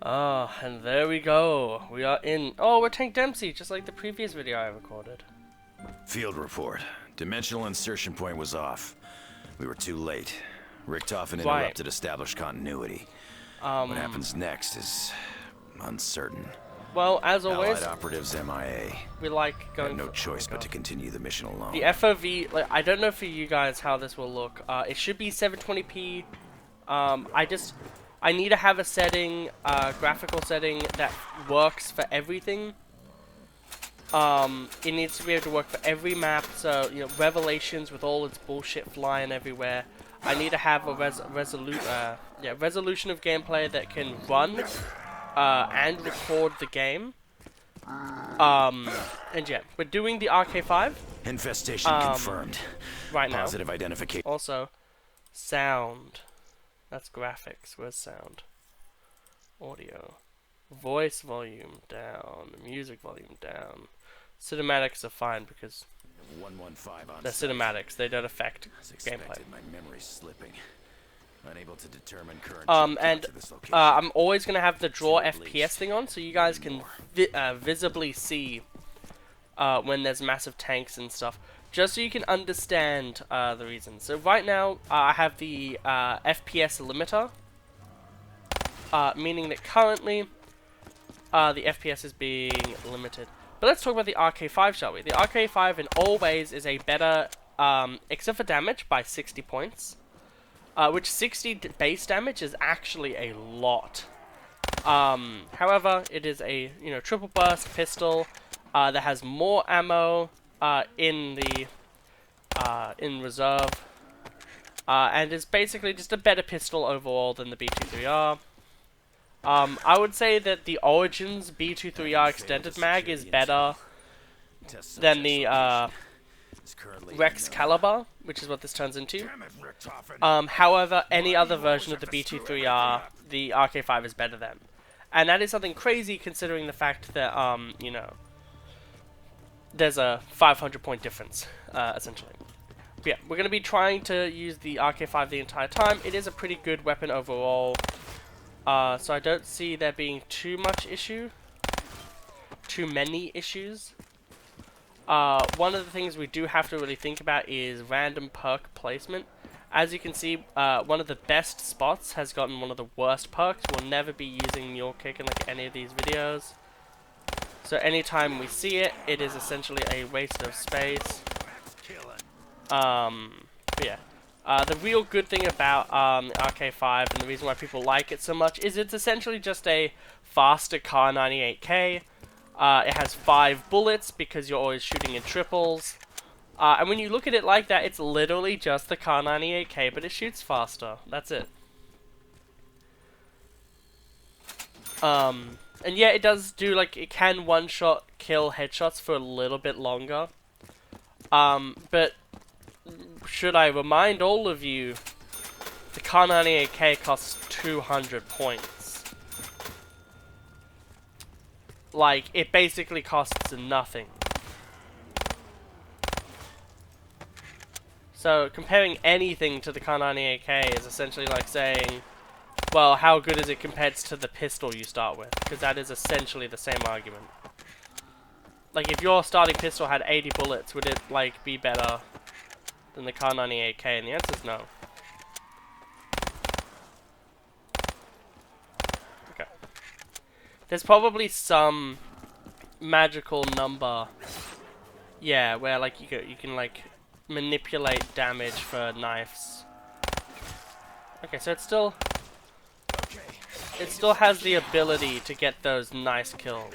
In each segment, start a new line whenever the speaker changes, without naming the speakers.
Ah, and there we go. We are in. Oh, we're Tank Dempsey, just like the previous video I recorded.
Field report. Dimensional insertion point was off. We were too late. Richtofen interrupted established continuity. What happens next is uncertain.
Well, as always,
Allied operatives MIA.
we like going.
Had no choice but to continue the mission alone.
The FOV, like, I don't know for you guys how this will look. It should be 720p. I need to have a setting, graphical setting that works for everything. It needs to be able to work for every map. So, you know, Revelations with all its bullshit flying everywhere. I need to have a resolution of gameplay that can run and record the game. And yeah, we're doing the RK5
Infestation confirmed.
right now.
Positive identification.
Also, sound. That's graphics. Where's sound? Audio. Voice volume down. Music volume down. Cinematics are fine because
115 on
they're cinematics. They don't affect gameplay.
My memory's slipping. Unable to determine current
I'm always gonna have the draw FPS thing on, so you guys can visibly see when there's massive tanks and stuff, just so you can understand the reason. So right now I have the FPS limiter, meaning that currently the FPS is being limited. But let's talk about the RK5, shall we? The RK5 in all ways is a better, except for damage, by 60 points. Which 60 base damage is actually a lot. However, it is a triple burst pistol that has more ammo in reserve, and is basically just a better pistol overall than the B23R. I would say that the Origins B23R extended mag is better than the Rex Caliber, which is what this turns into. However, any other version of the B23R, the RK5 is better than. And that is something crazy considering the fact that, there's a 500 point difference, essentially. But yeah, we're going to be trying to use the RK5 the entire time. It is a pretty good weapon overall. So I don't see there being too many issues. One of the things we do have to really think about is random perk placement. As you can see, one of the best spots has gotten one of the worst perks. We'll never be using Mule Kick in like any of these videos. So anytime we see it, it is essentially a waste of space. But yeah. The real good thing about RK5 and the reason why people like it so much is it's essentially just a faster Kar 98K. It has 5 bullets because you're always shooting in triples. And when you look at it like that, it's literally just the Kar 98K, but it shoots faster. That's it. And yeah, it does do, like, it can one-shot kill headshots for a little bit longer. But should I remind all of you, the Kar 98K costs 200 points. Like, it basically costs nothing. So, comparing anything to the Kar 98K is essentially like saying, well, how good is it compared to the pistol you start with? Because that is essentially the same argument. Like, if your starting pistol had 80 bullets, would it, like, be better than the Kar 98K? And the answer is no. Okay. There's probably some magical number, yeah, where like you can like manipulate damage for knives. Okay, so it still has the ability to get those nice kills.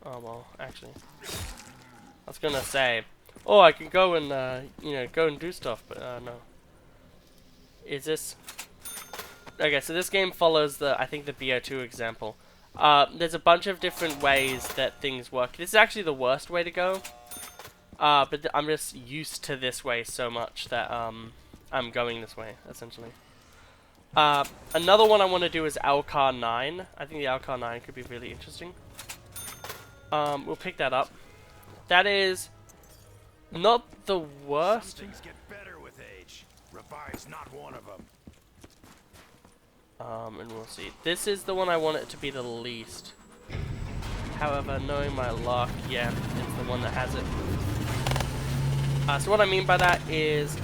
Oh well, actually, I was gonna say, oh, I can go and go and do stuff, but no. Is this? Okay, so this game follows I think the BO2 example. There's a bunch of different ways that things work. This is actually the worst way to go. But I'm just used to this way so much that I'm going this way, essentially. Another one I want to do is RK9. I think the RK9 could be really interesting. We'll pick that up. That is not the worst.
Some things get better with age. Revive's not one of them.
And we'll see. This is the one I want it to be the least. However, knowing my luck, yeah, it's the one that has it. So what I mean by that is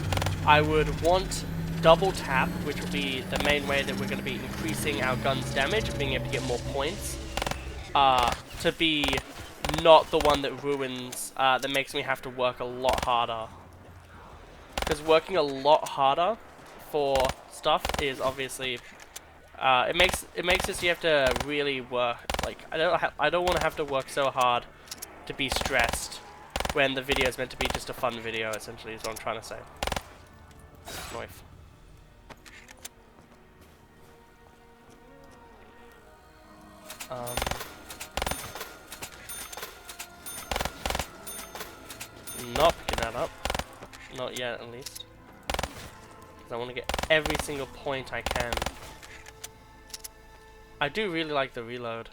I would want double tap, which will be the main way that we're going to be increasing our gun's damage and being able to get more points, to be not the one that ruins, that makes me have to work a lot harder. Because working a lot harder for stuff is obviously, it makes it so you have to really work. Like I don't want to have to work so hard to be stressed when the video is meant to be just a fun video. Essentially, is what I'm trying to say. Knife. Not picking that up. Not yet, at least. Because I want to get every single point I can. I do really like the reload.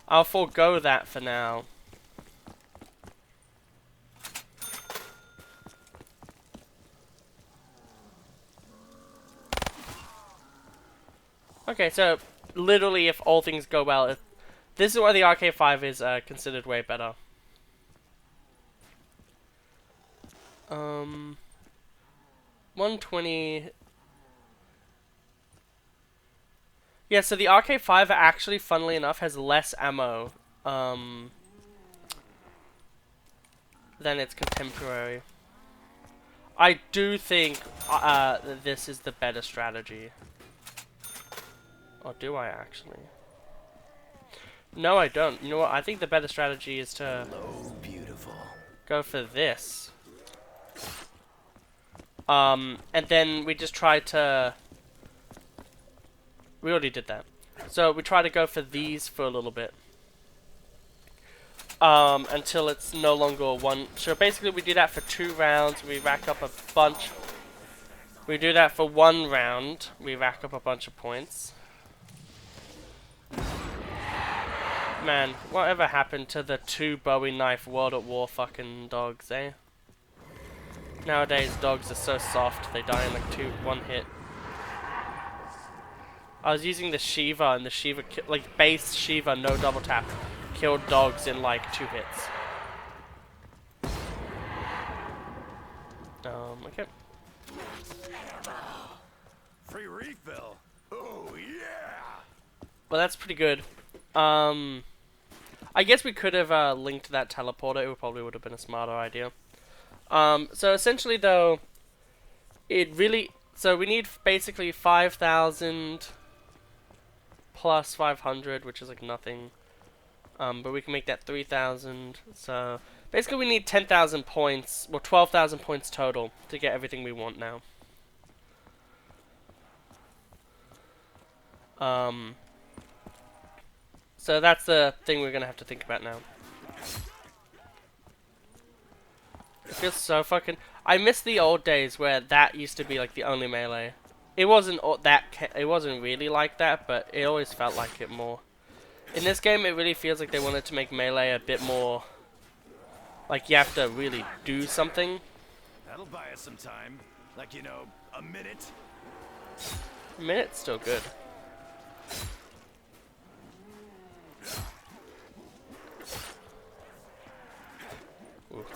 I'll forego that for now. Okay, so literally, if all things go well, this is why the RK5 is considered way better. 120. Yeah, so the RK5 actually, funnily enough, has less ammo than its contemporary. I do think that this is the better strategy. Or do I actually? No, I don't. You know what? I think the better strategy is to go for this. And then we just try to... We already did that. So we try to go for these for a little bit. Until it's no longer one... So basically we do that for 2 rounds. We rack up a bunch. We do that for 1 round. We rack up a bunch of points. Man, whatever happened to the 2 Bowie knife World at War fucking dogs, eh? Nowadays dogs are so soft, they die in like 1 hit. I was using the Shiva, and the Shiva, like base Shiva, no double tap, killed dogs in like 2 hits. Okay.
Free refill. Oh yeah.
Well, that's pretty good. I guess we could have linked that teleporter. It probably would have been a smarter idea. So essentially, though, it really... So we need basically 5,000 plus 500, which is like nothing. But we can make that 3,000. So basically, we need 10,000 points, well, 12,000 points total to get everything we want now. So that's the thing we're gonna have to think about now. It feels so fucking... I miss the old days where that used to be like the only melee. It wasn't it wasn't really like that, but it always felt like it more. In this game, it really feels like they wanted to make melee a bit more... Like you have to really do something.
That'll buy us some time. Like, you know, a minute.
A minute's still good. Ooh.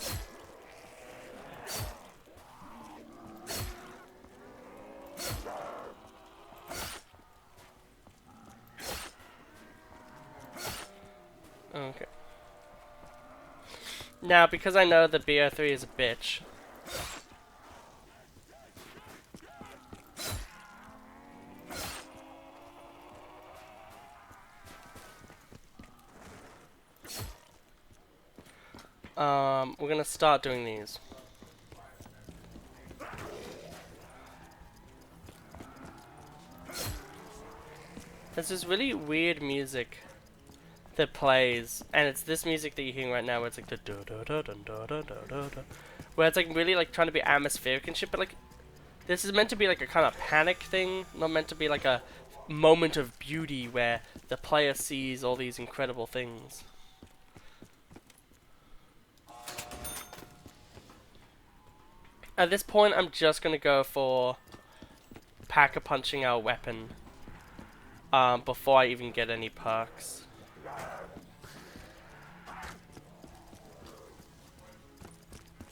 Okay. Now, because I know the BO3 is a bitch, we're gonna start doing these. There's this really weird music that plays, and it's this music that you're hearing right now, where it's like the da da da da da da da da, where it's like really like trying to be atmospheric and shit, but like this is meant to be like a kind of panic thing, not meant to be like a moment of beauty where the player sees all these incredible things. At this point, I'm just gonna go for packer punching our weapon before I even get any perks.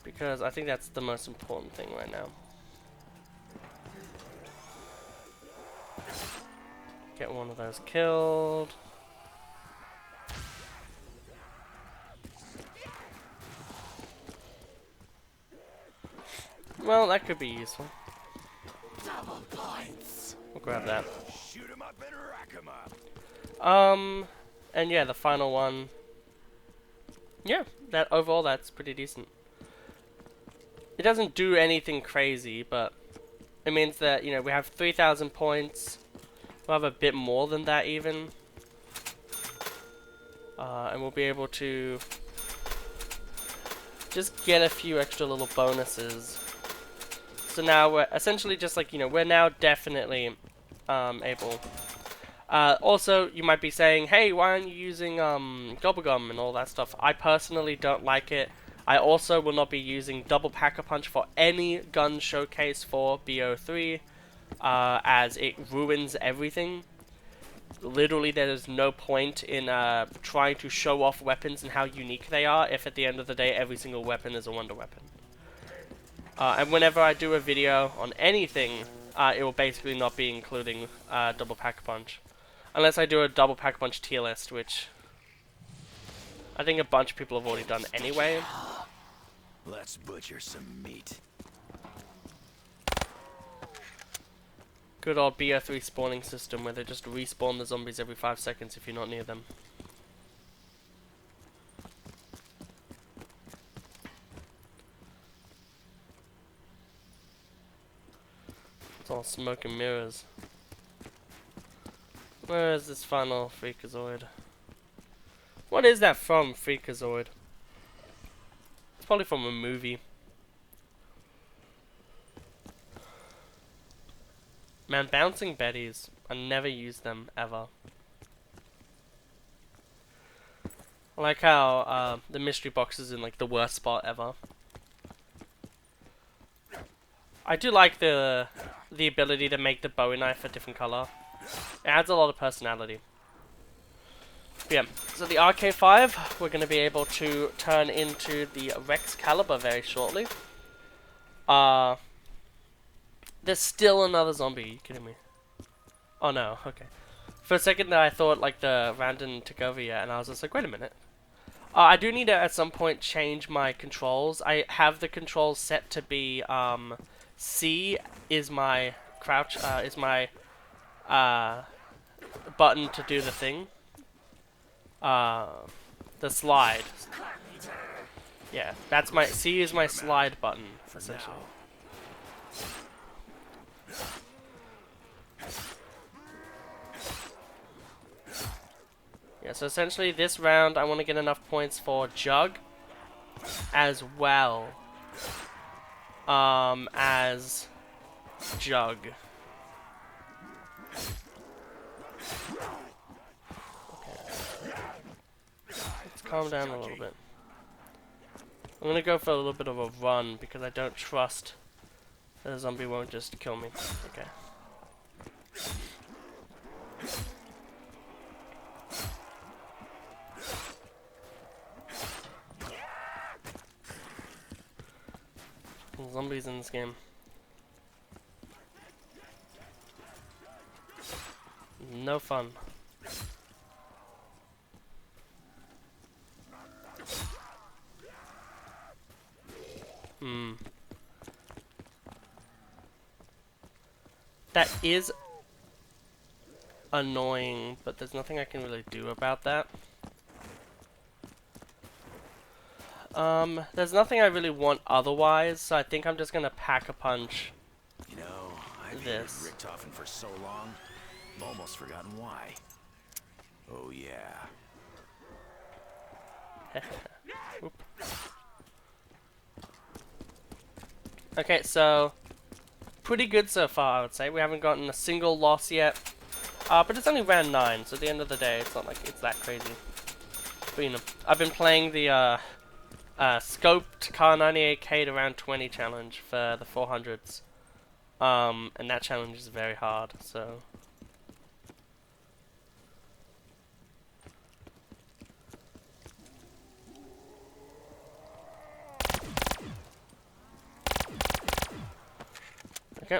Because I think that's the most important thing right now. Get one of those killed. Well, that could be useful.
Double points.
We'll grab that.
Shoot 'em up and rack 'em up.
And yeah, the final one. Yeah, that overall that's pretty decent. It doesn't do anything crazy, but it means that, you know, we have 3,000 points. We'll have a bit more than that even. And we'll be able to just get a few extra little bonuses. So now we're essentially just like, you know, we're now definitely able. Also, you might be saying, hey, why aren't you using Gobblegum and all that stuff? I personally don't like it. I also will not be using Double Packer Punch for any gun showcase for BO3, as it ruins everything. Literally, there is no point in trying to show off weapons and how unique they are if at the end of the day every single weapon is a wonder weapon. And whenever I do a video on anything, it will basically not be including Double Packer Punch. Unless I do a Double Packer Punch tier list, which I think a bunch of people have already done anyway.
Let's butcher some meat.
Good old BO3 spawning system where they just respawn the zombies every 5 seconds if you're not near them. It's all smoke and mirrors. Where is this final Freakazoid? What is that from, Freakazoid? It's probably from a movie. Man, bouncing betties. I never use them, ever. I like how the mystery box is in like the worst spot ever. I do like the ability to make the Bowie knife a different color. It adds a lot of personality. But yeah, so the RK5 we're going to be able to turn into the Rex Caliber very shortly. There's still another zombie. Are you kidding me? Oh no, okay. For a second I thought like the random took over yet, and I was just like, wait a minute. I do need to at some point change my controls. I have the controls set to be C is my crouch, is my button to do the thing. The slide. Yeah, that's my C is my slide button essentially. Yeah, so essentially this round I want to get enough points for Jug as well as Jug. Okay. Let's calm down a little bit. I'm gonna go for a little bit of a run because I don't trust that a zombie won't just kill me. Okay. Zombies in this game. No fun. That is annoying, but there's nothing I can really do about that. There's nothing I really want otherwise, so I think I'm just gonna pack a punch.
You know, I've hated Richtofen for so long, I've almost forgotten why. Oh yeah.
Okay, so pretty good so far, I would say. We haven't gotten a single loss yet, but it's only round 9, so at the end of the day, it's not like it's that crazy. But you know, I've been playing the scoped Car 98K to round 20 challenge for the 400s. And that challenge is very hard, so... Okay.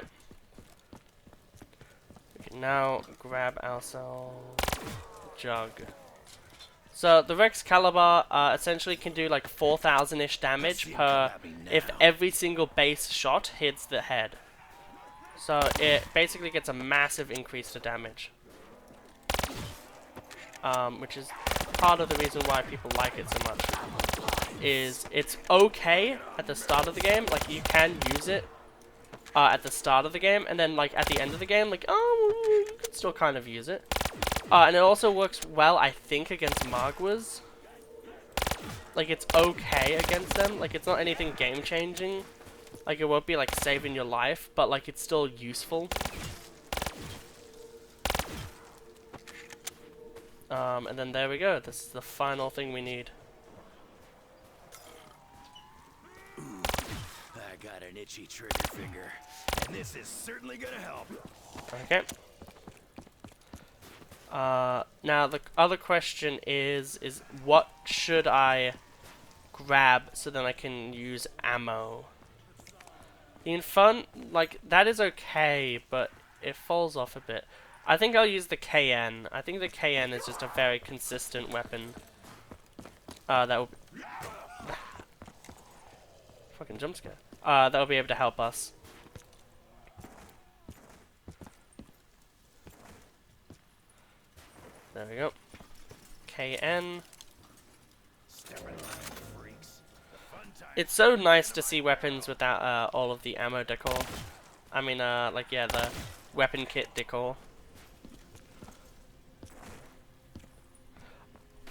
We can now grab ourselves a jug. So the Rex Caliber essentially can do like 4,000-ish damage per if every single base shot hits the head. So it basically gets a massive increase to damage. Which is part of the reason why people like it so much. Is it's okay at the start of the game, like you can use it at the start of the game, and then like at the end of the game, like oh, you can still kind of use it. And it also works well, I think, against Magwas. Like it's okay against them. Like it's not anything game-changing. Like it won't be like saving your life, but like it's still useful. And then there we go. This is the final thing we need.
I got an itchy trigger finger, and this is certainly gonna help.
Okay. Now the other question is what should I grab so then I can use ammo? The Infern, like, that is okay, but it falls off a bit. I think I'll use the KN. I think the KN is just a very consistent weapon. That will... Fucking jump scare. That will be able to help us. There we go. KN. It's so nice to see weapons without all of the ammo decor. I mean, like, yeah, the weapon kit decor.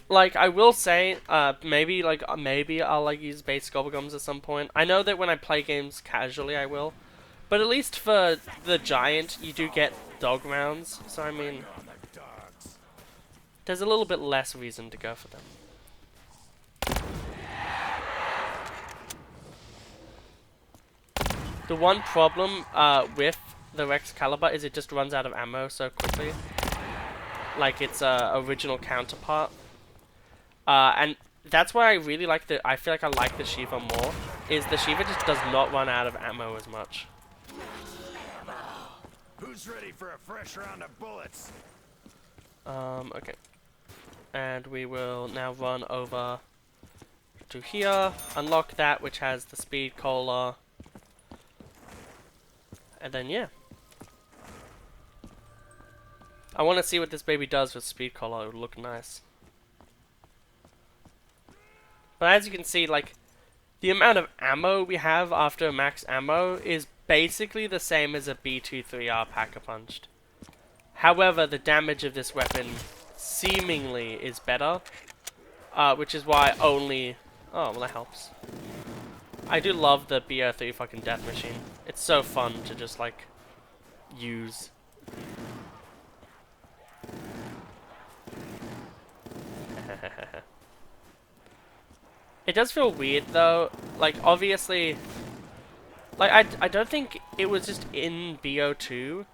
Like, I will say, maybe I'll, like, use base gobblegums at some point. I know that when I play games casually, I will. But at least for the Giant, you do get dog rounds. So, I mean, there's a little bit less reason to go for them. The one problem with the Rex Caliber is it just runs out of ammo so quickly. Like its original counterpart. And that's why I really like I feel like I like the Shiva more, is the Shiva just does not run out of ammo as much.
Who's ready for a fresh round of bullets?
Okay. And we will now run over to here, unlock that which has the speed cola. And then, yeah. I want to see what this baby does with speed cola. It would look nice. But as you can see, like, the amount of ammo we have after max ammo is basically the same as a B23R Pack-a-Punched. However, the damage of this weapon seemingly is better. Which is why only... Oh, well that helps. I do love the BO3 fucking death machine. It's so fun to just, like, use. It does feel weird, though. Like, obviously... Like, I don't think it was just in BO2.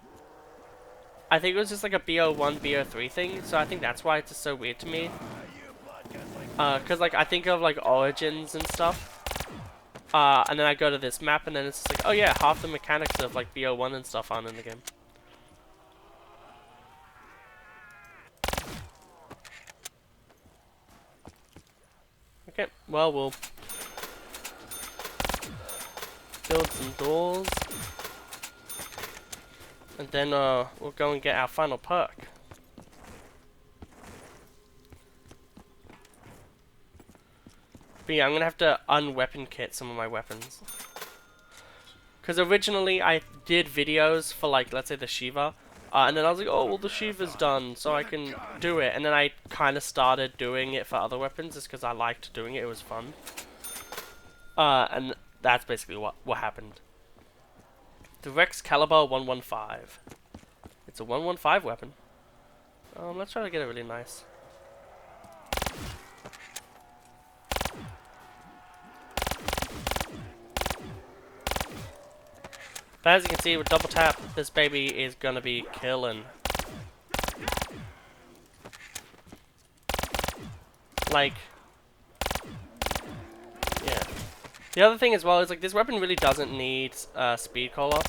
I think it was just, like, a BO1, BO3 thing. So I think that's why it's just so weird to me. Because, like, I think of, like, Origins and stuff. And then I go to this map, and then it's just like, oh yeah, half the mechanics of, like, BO1 and stuff aren't in the game. Okay, well, we'll build some doors. And then, we'll go and get our final perk. But yeah, I'm gonna have to unweapon kit some of my weapons. Because originally I did videos for, like, let's say the Shiva. And then I was like, oh, well, the Shiva's done, so I can do it. And then I kind of started doing it for other weapons just because I liked doing it. It was fun. And that's basically what happened. The Rex Caliber 115. It's a 115 weapon. Let's try to get it really nice. But as you can see, with double tap, this baby is gonna be killing. Like, yeah. The other thing as well is like this weapon really doesn't need speed cola.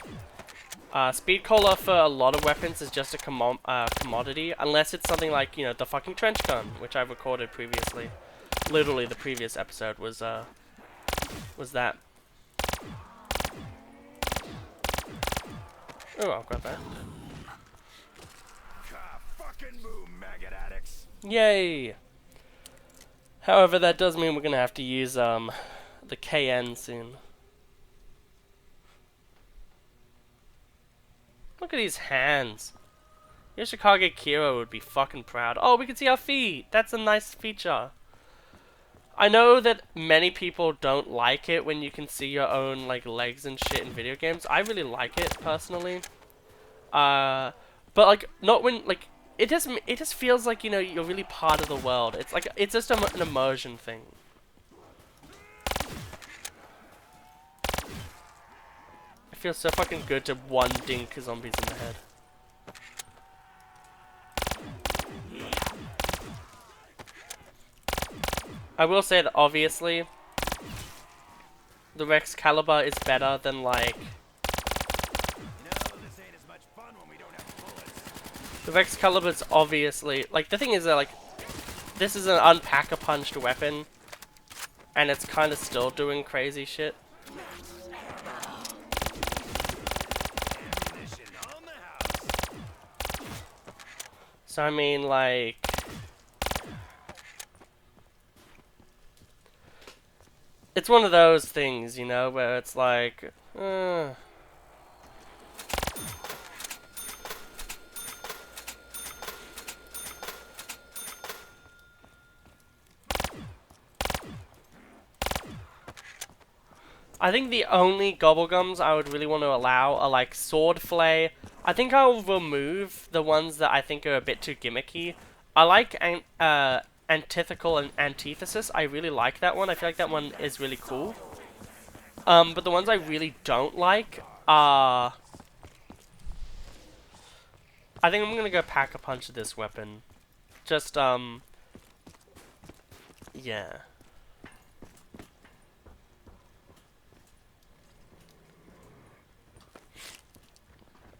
Speed cola for a lot of weapons is just a commodity, unless it's something like, you know, the fucking trench gun, which I've recorded previously. Literally, the previous episode was that. Oh, I'll grab that.
Fucking move, maggot addicts.
Yay! However, that does mean we're gonna have to use the KN soon. Look at these hands. Yoshikage Kiro would be fucking proud. Oh, we can see our feet! That's a nice feature. I know that many people don't like it when you can see your own like legs and shit in video games. I really like it personally. But like not when like it just feels like, you know, you're really part of the world. It's like it's just an immersion thing. It feels so fucking good to one dink zombies in the head. I will say that obviously the Rex Caliber is better than like the Rex Caliber is obviously like the thing is that like this is an unpack-a-punched weapon and it's kind of still doing crazy shit. So I mean like it's one of those things, you know, where it's like, I think the only gobblegums I would really want to allow are like Sword Flay. I think I'll remove the ones that I think are a bit too gimmicky. I like Antithetical and Antithesis. I really like that one. I feel like that one is really cool. But the ones I really don't like are... I think I'm gonna go Pack-a-Punch this weapon. Just, yeah.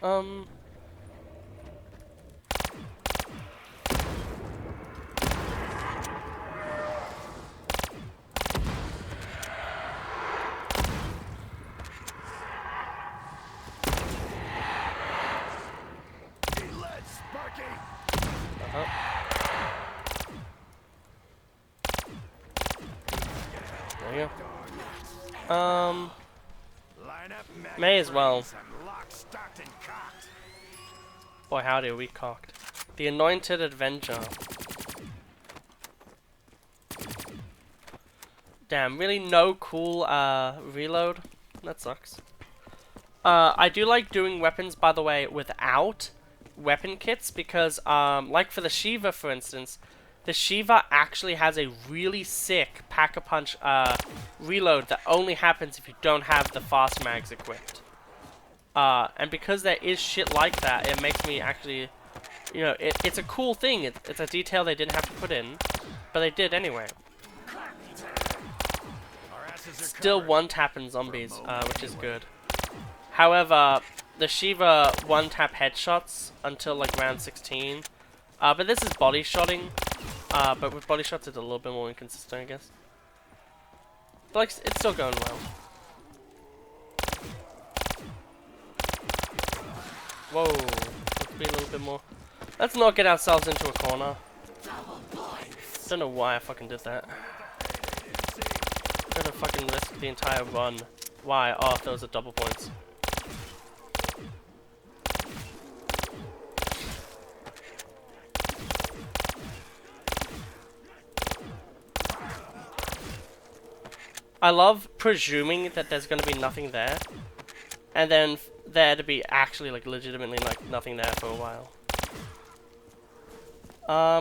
There you go. May as well. Boy, howdy, are we cocked. The Anointed Avenger. Damn, really no cool reload. That sucks. I do like doing weapons, by the way, without weapon kits because, like for the Shiva, for instance, the Shiva actually has a really sick Pack-a-Punch reload that only happens if you don't have the fast mags equipped. And because there is shit like that, it makes me actually, you know, it's a cool thing. It's a detail they didn't have to put in, but they did anyway. Still one-tapping zombies, which is good. However, the Shiva one-tap headshots until like round 16. But this is body shotting. But with body shots, it's a little bit more inconsistent, I guess. But like, it's still going well. Whoa, let's be a little bit more. Let's not get ourselves into a corner. Don't know why I fucking did that. I'm gonna fucking risk the entire run. Why? Oh, those are double points. I love presuming that there's gonna be nothing there, and then there to be actually like legitimately like nothing there for a while.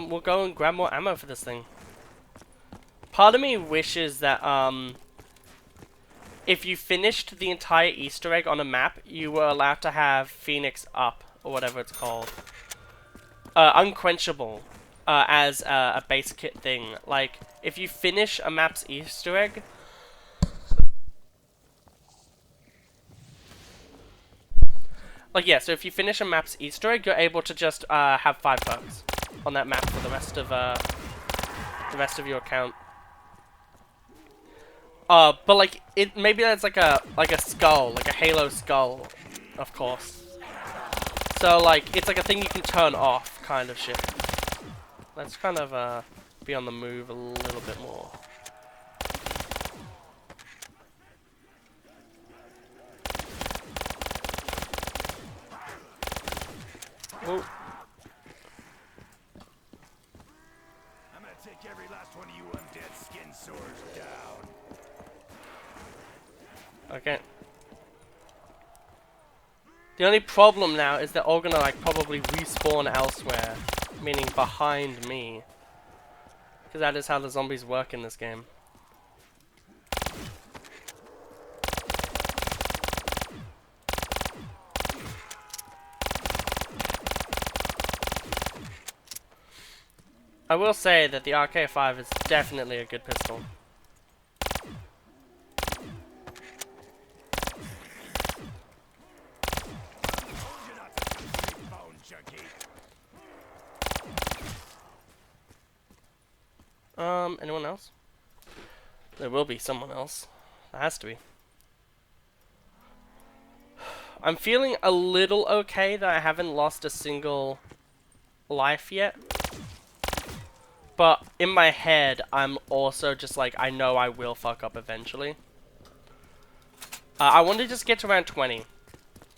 We'll go and grab more ammo for this thing. Part of me wishes that if you finished the entire Easter egg on a map, you were allowed to have Phoenix up, or whatever it's called. Unquenchable, as a base kit thing. Like, if you finish a map's Easter egg... Like, yeah, so if you finish a map's Easter egg, you're able to just have 5 perks on that map for the rest of your account. But like maybe that's like a skull, like a Halo skull, of course. So like it's like a thing you can turn off, kind of shit. Let's kind of be on the move a little bit more. Ooh.
I'm gonna take every last one of you undead skin sores down.
Okay. The only problem now is they're all gonna like probably respawn elsewhere, meaning behind me. Because that is how the zombies work in this game. I will say that the RK5 is definitely a good pistol. Anyone else? There will be someone else. There has to be. I'm feeling a little okay that I haven't lost a single life yet. But in my head, I'm also just like, I know I will fuck up eventually. I want to just get to around 20.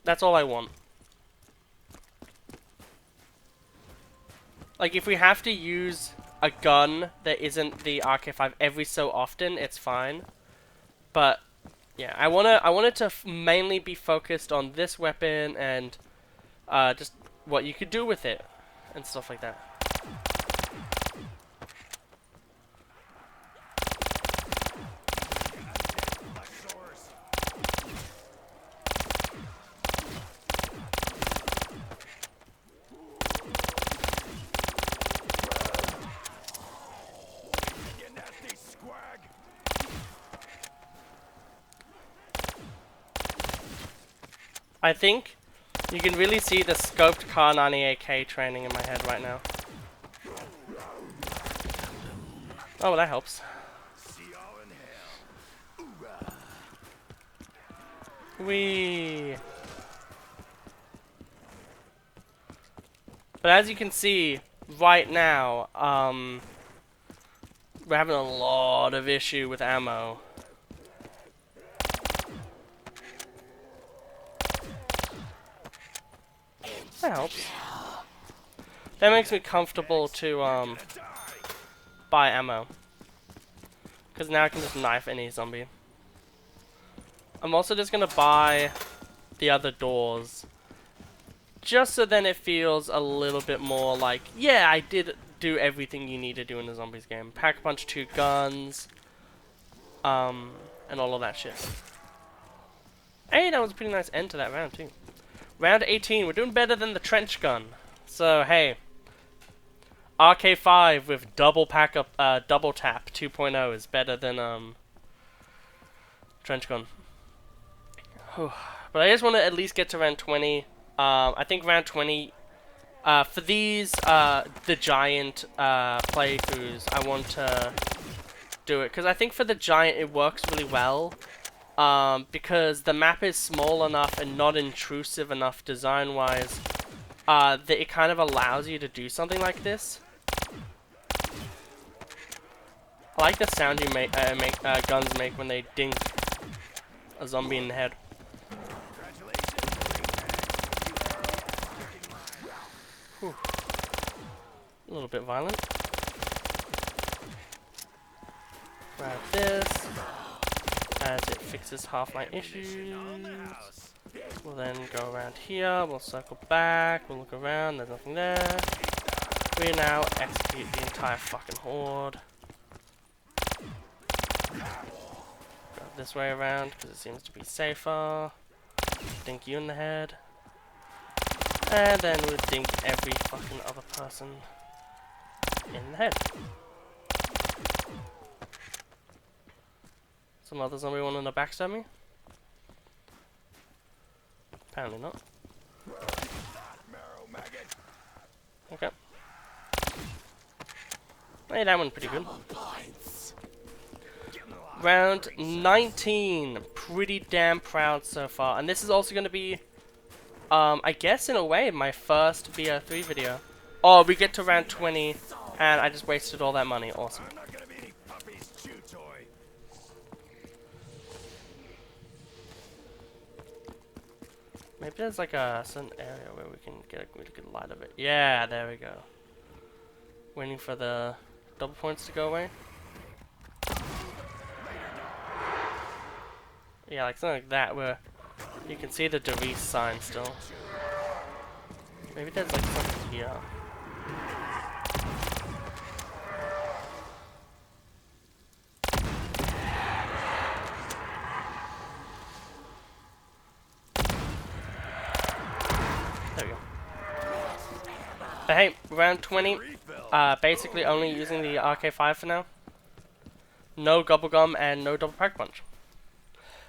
That's all I want. Like, if we have to use a gun that isn't the RK5 every so often, it's fine. But yeah, I want it to mainly be focused on this weapon and just what you could do with it and stuff like that. I think you can really see the scoped Car 98K training in my head right now. Oh, well, that helps. Whee! But as you can see, right now, we're having a lot of issue with ammo. That helps. That makes me comfortable to buy ammo, because now I can just knife any zombie. I'm also just gonna buy the other doors, just so then it feels a little bit more like, yeah, I did do everything you need to do in the zombies game. Pack a punch, 2 guns, and all of that shit. Hey, that was a pretty nice end to that round too. Round 18, we're doing better than the trench gun. So, hey. RK5 with double tap 2.0 is better than, trench gun. But I just want to at least get to round 20. I think round 20, for these, the giant, playthroughs, I want to do it. Because I think for the giant, it works really well. Because the map is small enough and not intrusive enough design-wise that it kind of allows you to do something like this. I like the sound you guns make when they dink a zombie in the head. Whew. A little bit violent. Grab this. As it fixes half my issues. We'll then go around here, we'll circle back, we'll look around, there's nothing there. We now execute the entire fucking horde. Grab this way around because it seems to be safer. Dink you in the head. And then we'll dink every fucking other person in the head. Some other zombie wanting to backstab me? Apparently not. Okay. Hey, that one's pretty good. Round 19. Pretty damn proud so far. And this is also going to be, I guess in a way, my first BO3 video. Oh, we get to round 20, and I just wasted all that money. Awesome. Maybe there's like a certain area where we can get a really good light of it. Yeah, there we go. Waiting for the double points to go away. Yeah, like something like that where you can see the Dereese sign still. Maybe there's like something here. There we go. But hey, round 20. Basically only using the RK5 for now. No Gobblegum and no Double Pack Punch.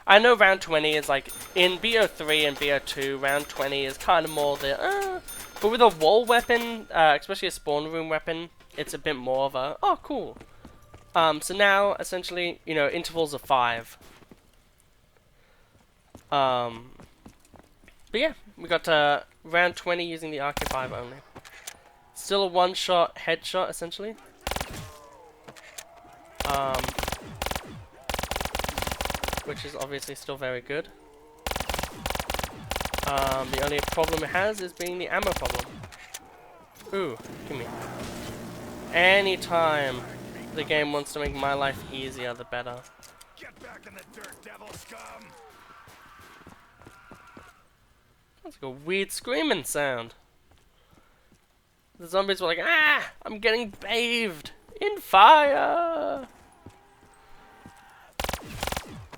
I know round 20 is like, in BO3 and BO2, round 20 is kind of more the, but with a wall weapon, especially a spawn room weapon, it's a bit more of a, oh cool. So now, essentially, you know, intervals of 5. But yeah, we got round 20 using the RK5 only. Still a one-shot headshot, essentially. Which is obviously still very good. The only problem it has is being the ammo problem. Ooh, give me. Anytime the game wants to make my life easier, the better. Get back in the dirt, devil scum. That's like a weird screaming sound. The zombies were like, ah, I'm getting bathed in fire.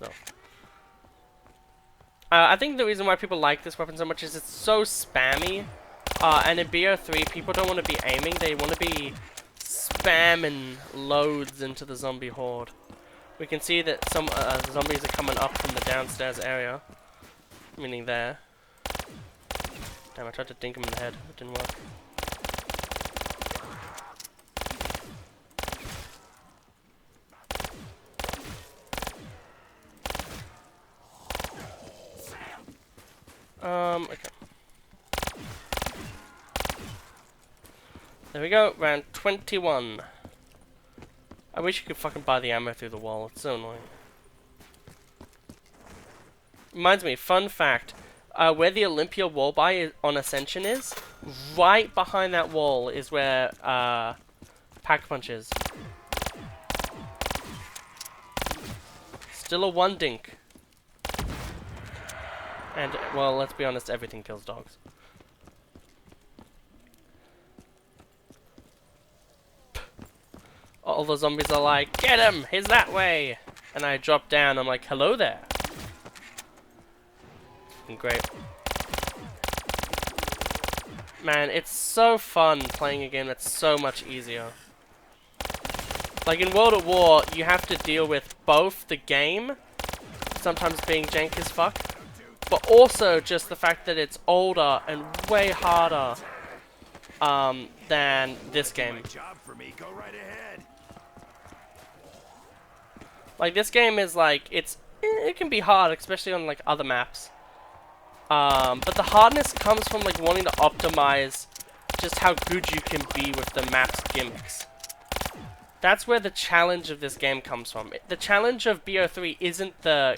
So. I think the reason why people like this weapon so much is it's so spammy. And in BO3, people don't want to be aiming, they want to be spamming loads into the zombie horde. We can see that some zombies are coming up from the downstairs area. Meaning there. Damn, I tried to dink him in the head. It didn't work. Okay. There we go, round 21. I wish you could fucking buy the ammo through the wall, it's so annoying. Reminds me, fun fact, where the Olympia wall buy on Ascension is, right behind that wall is where Pack Punch is. Still a 1 dink. And, well, let's be honest, everything kills dogs. All the zombies are like, get him! He's that way! And I drop down, I'm like, hello there! Great. Man, it's so fun playing a game that's so much easier. Like in World at War, you have to deal with both the game, sometimes being jank as fuck, but also just the fact that it's older and way harder than this game. Like this game is like, it can be hard, especially on like other maps. But the hardness comes from like wanting to optimize just how good you can be with the map's gimmicks. That's where the challenge of this game comes from. The challenge of BO3 isn't the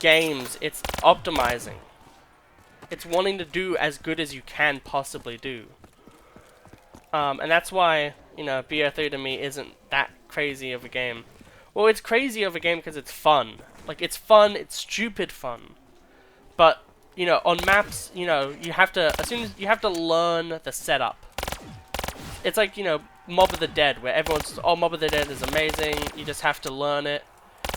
games, it's optimizing. It's wanting to do as good as you can possibly do. And that's why, you know, BO3 to me isn't that crazy of a game. Well, it's crazy of a game because it's fun. Like, it's fun, it's stupid fun. But, you know, on maps, you know, you have to, as soon as you have to learn the setup. It's like, you know, Mob of the Dead, where everyone's, oh, Mob of the Dead is amazing, you just have to learn it.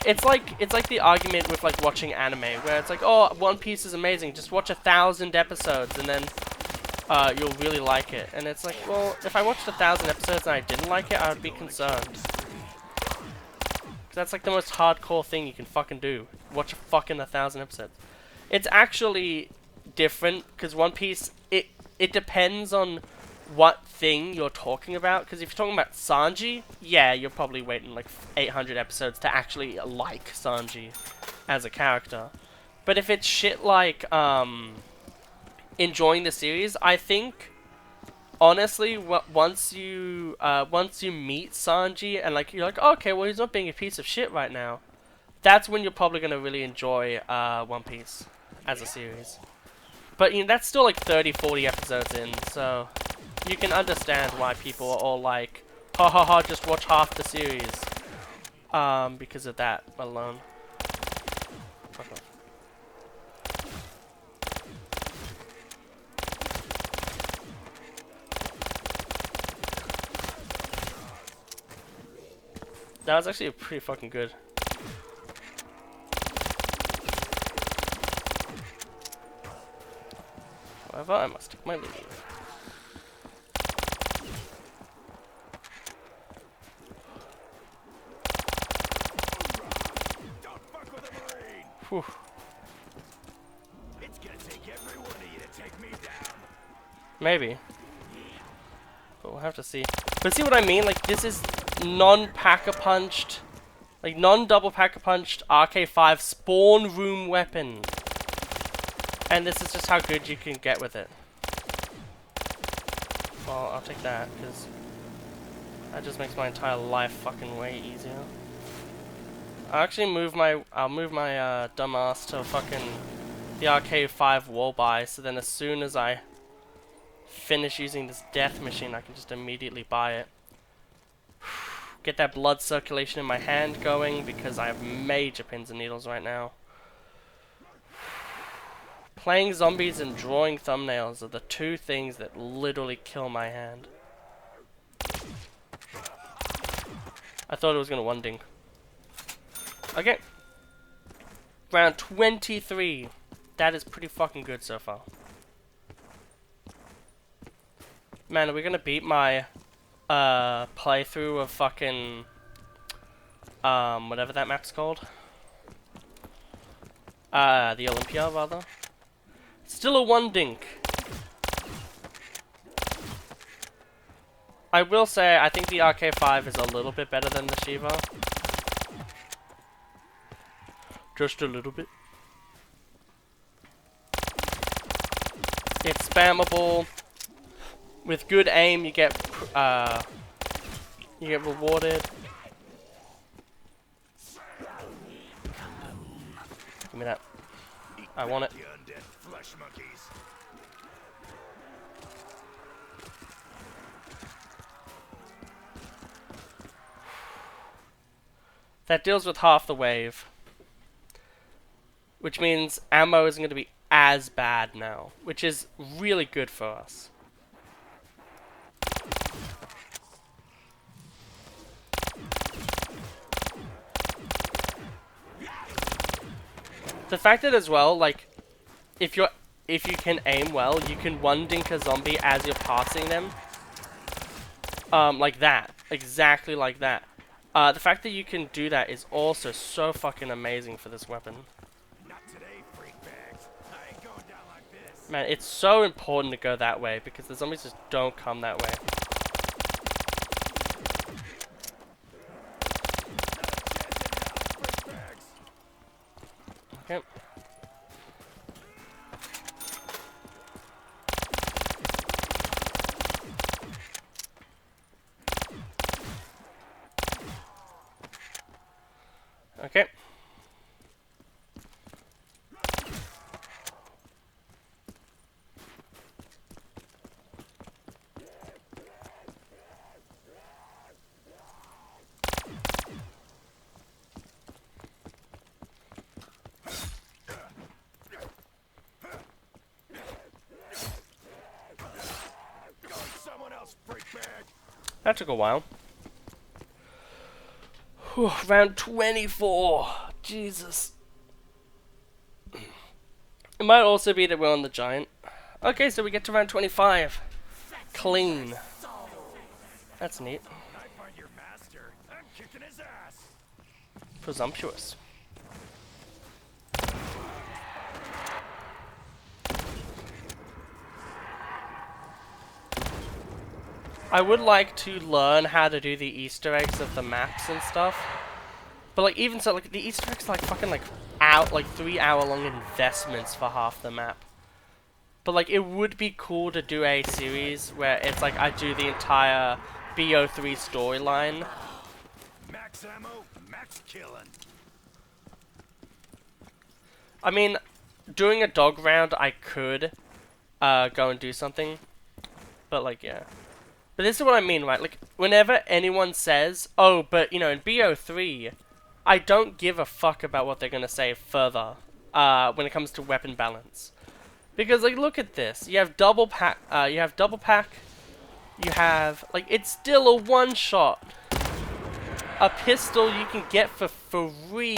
it's like the argument with like watching anime, where it's like, oh, One Piece is amazing, just watch 1,000 episodes and then you'll really like it. And it's like, well, if I watched 1,000 episodes and I didn't like it, I would be concerned. 'Cause that's like the most hardcore thing you can fucking do. Watch a fucking 1,000 episodes. It's actually different, because One Piece, it depends on what thing you're talking about. Because if you're talking about Sanji, yeah, you're probably waiting like 800 episodes to actually like Sanji as a character. But if it's shit like enjoying the series, I think honestly, once you meet Sanji and like you're like, oh, okay, well, he's not being a piece of shit right now, that's when you're probably gonna really enjoy One Piece as a series. But you know, that's still like 30-40 episodes in, so you can understand why people are all like, ha ha ha, just watch half the series, because of that alone. Fuck off. That was actually pretty fucking good. However, I must take my leave. Whew.
It's gonna take every one of you to take me down.
Maybe. But we'll have to see. But see what I mean? Like, this is non-pack-a-punched, like, non-double pack-a-punched RK5 spawn room weapon. And this is just how good you can get with it. Well, I'll take that, because that just makes my entire life fucking way easier. I'll actually move my dumb ass to fucking the RK5 wall buy, so then as soon as I finish using this death machine, I can just immediately buy it. Get that blood circulation in my hand going, because I have major pins and needles right now. Playing zombies and drawing thumbnails are the two things that literally kill my hand. I thought it was gonna one ding. Okay. Round 23. That is pretty fucking good so far. Man, are we gonna beat my playthrough of fucking whatever that map's called? The Olympia, rather. Still a one dink. I will say, I think the RK5 is a little bit better than the Shiva. Just a little bit. It's spammable. With good aim, you get rewarded. Give me that. I want it. That deals with half the wave. Which means ammo isn't going to be as bad now. Which is really good for us. The fact that as well, like, if you can aim well, you can one dink a zombie as you're passing them. Like that. Exactly like that. The fact that you can do that is also so fucking amazing for this weapon.
Not today, freak bags. I ain't going down like this.
Man, it's so important to go that way because the zombies just don't come that way. Okay. Okay. That took a while. Whew, round 24. Jesus. It might also be that we're on the giant. Okay, so we get to round 25. Clean. That's neat. Presumptuous. I would like to learn how to do the Easter eggs of the maps and stuff. But like even so, like the Easter eggs are like fucking like 3 hour long investments for half the map. But like it would be cool to do a series where it's like I do the entire BO3 storyline.
Max ammo, max killing.
I mean, doing a dog round I could go and do something. But like yeah. But this is what I mean, right? Like whenever anyone says, "Oh, but you know, in BO3, I don't give a fuck about what they're gonna say further when it comes to weapon balance." Because like look at this. You have double pack, you have like it's still a one shot. A pistol you can get for free.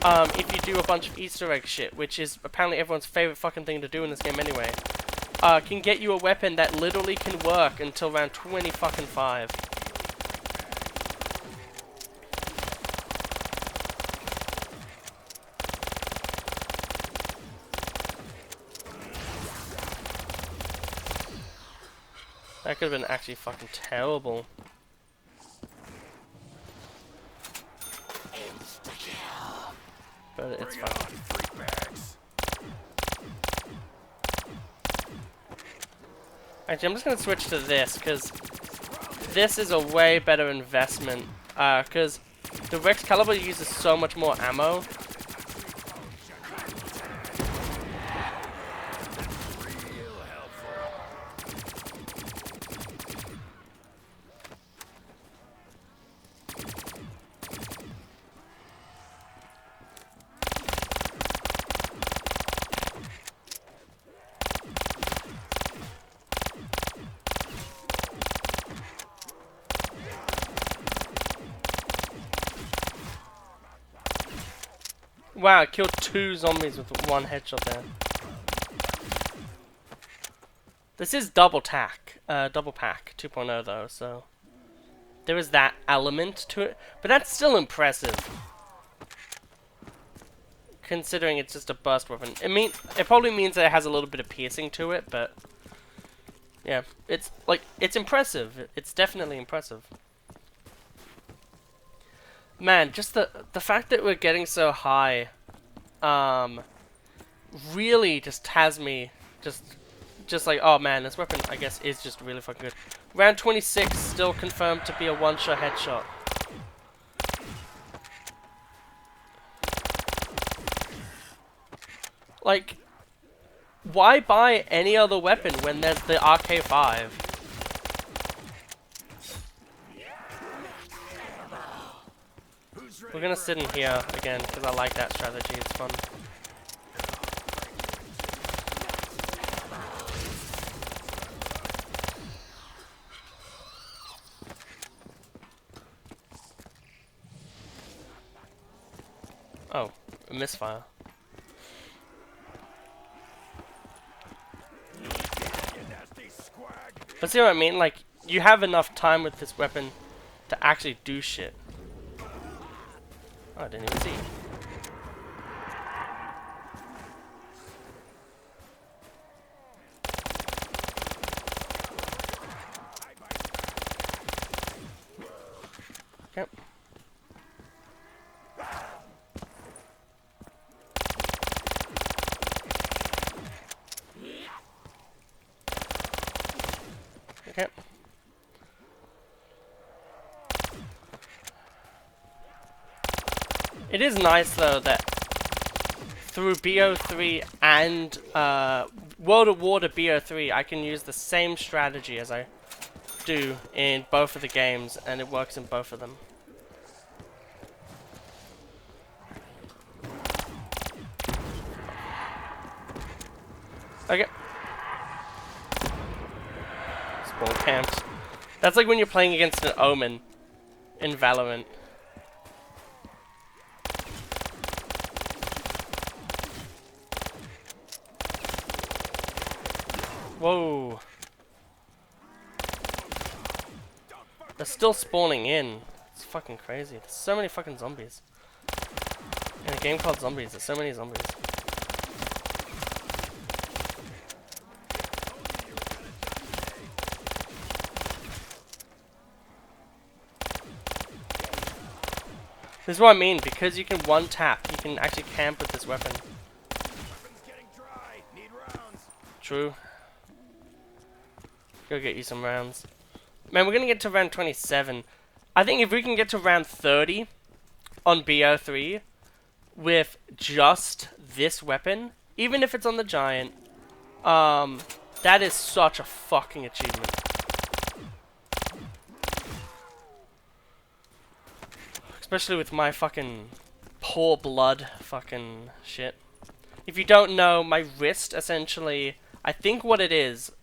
If you do a bunch of Easter egg shit, which is apparently everyone's favorite fucking thing to do in this game anyway. Can get you a weapon that literally can work until round 25. That could have been actually fucking terrible. But it's fine. Actually, I'm just going to switch to this, because this is a way better investment. Because the Rex Caliber uses so much more ammo. Wow, I killed 2 zombies with 1 headshot there. This is double pack 2.0 though, so there is that element to it, but that's still impressive. Considering it's just a burst weapon. It probably means that it has a little bit of piercing to it, but yeah, it's impressive. It's definitely impressive. Man, just the fact that we're getting so high, really just has me just like, oh man, this weapon I guess is just really fucking good. Round 26 still confirmed to be a one-shot headshot. Like, why buy any other weapon when there's the RK5? We're gonna sit in here again, because I like that strategy, it's fun. Oh, a misfire. But see what I mean? Like, you have enough time with this weapon to actually do shit. Oh, I didn't even see. Okay. Okay. It is nice though that through BO3 and World at War to BO3, I can use the same strategy as I do in both of the games, and it works in both of them. Okay. Spawn camps. That's like when you're playing against an Omen. in Valorant. Whoa. They're still spawning in. It's fucking crazy. There's so many fucking zombies. In a game called Zombies, there's so many zombies. This is what I mean, because you can one tap, you can actually camp with this weapon. True. Go get you some rounds. Man, we're gonna get to round 27. I think if we can get to round 30 on BO3 with just this weapon, even if it's on the giant, that is such a fucking achievement. Especially with my fucking poor blood fucking shit. If you don't know, my wrist essentially, I think what it is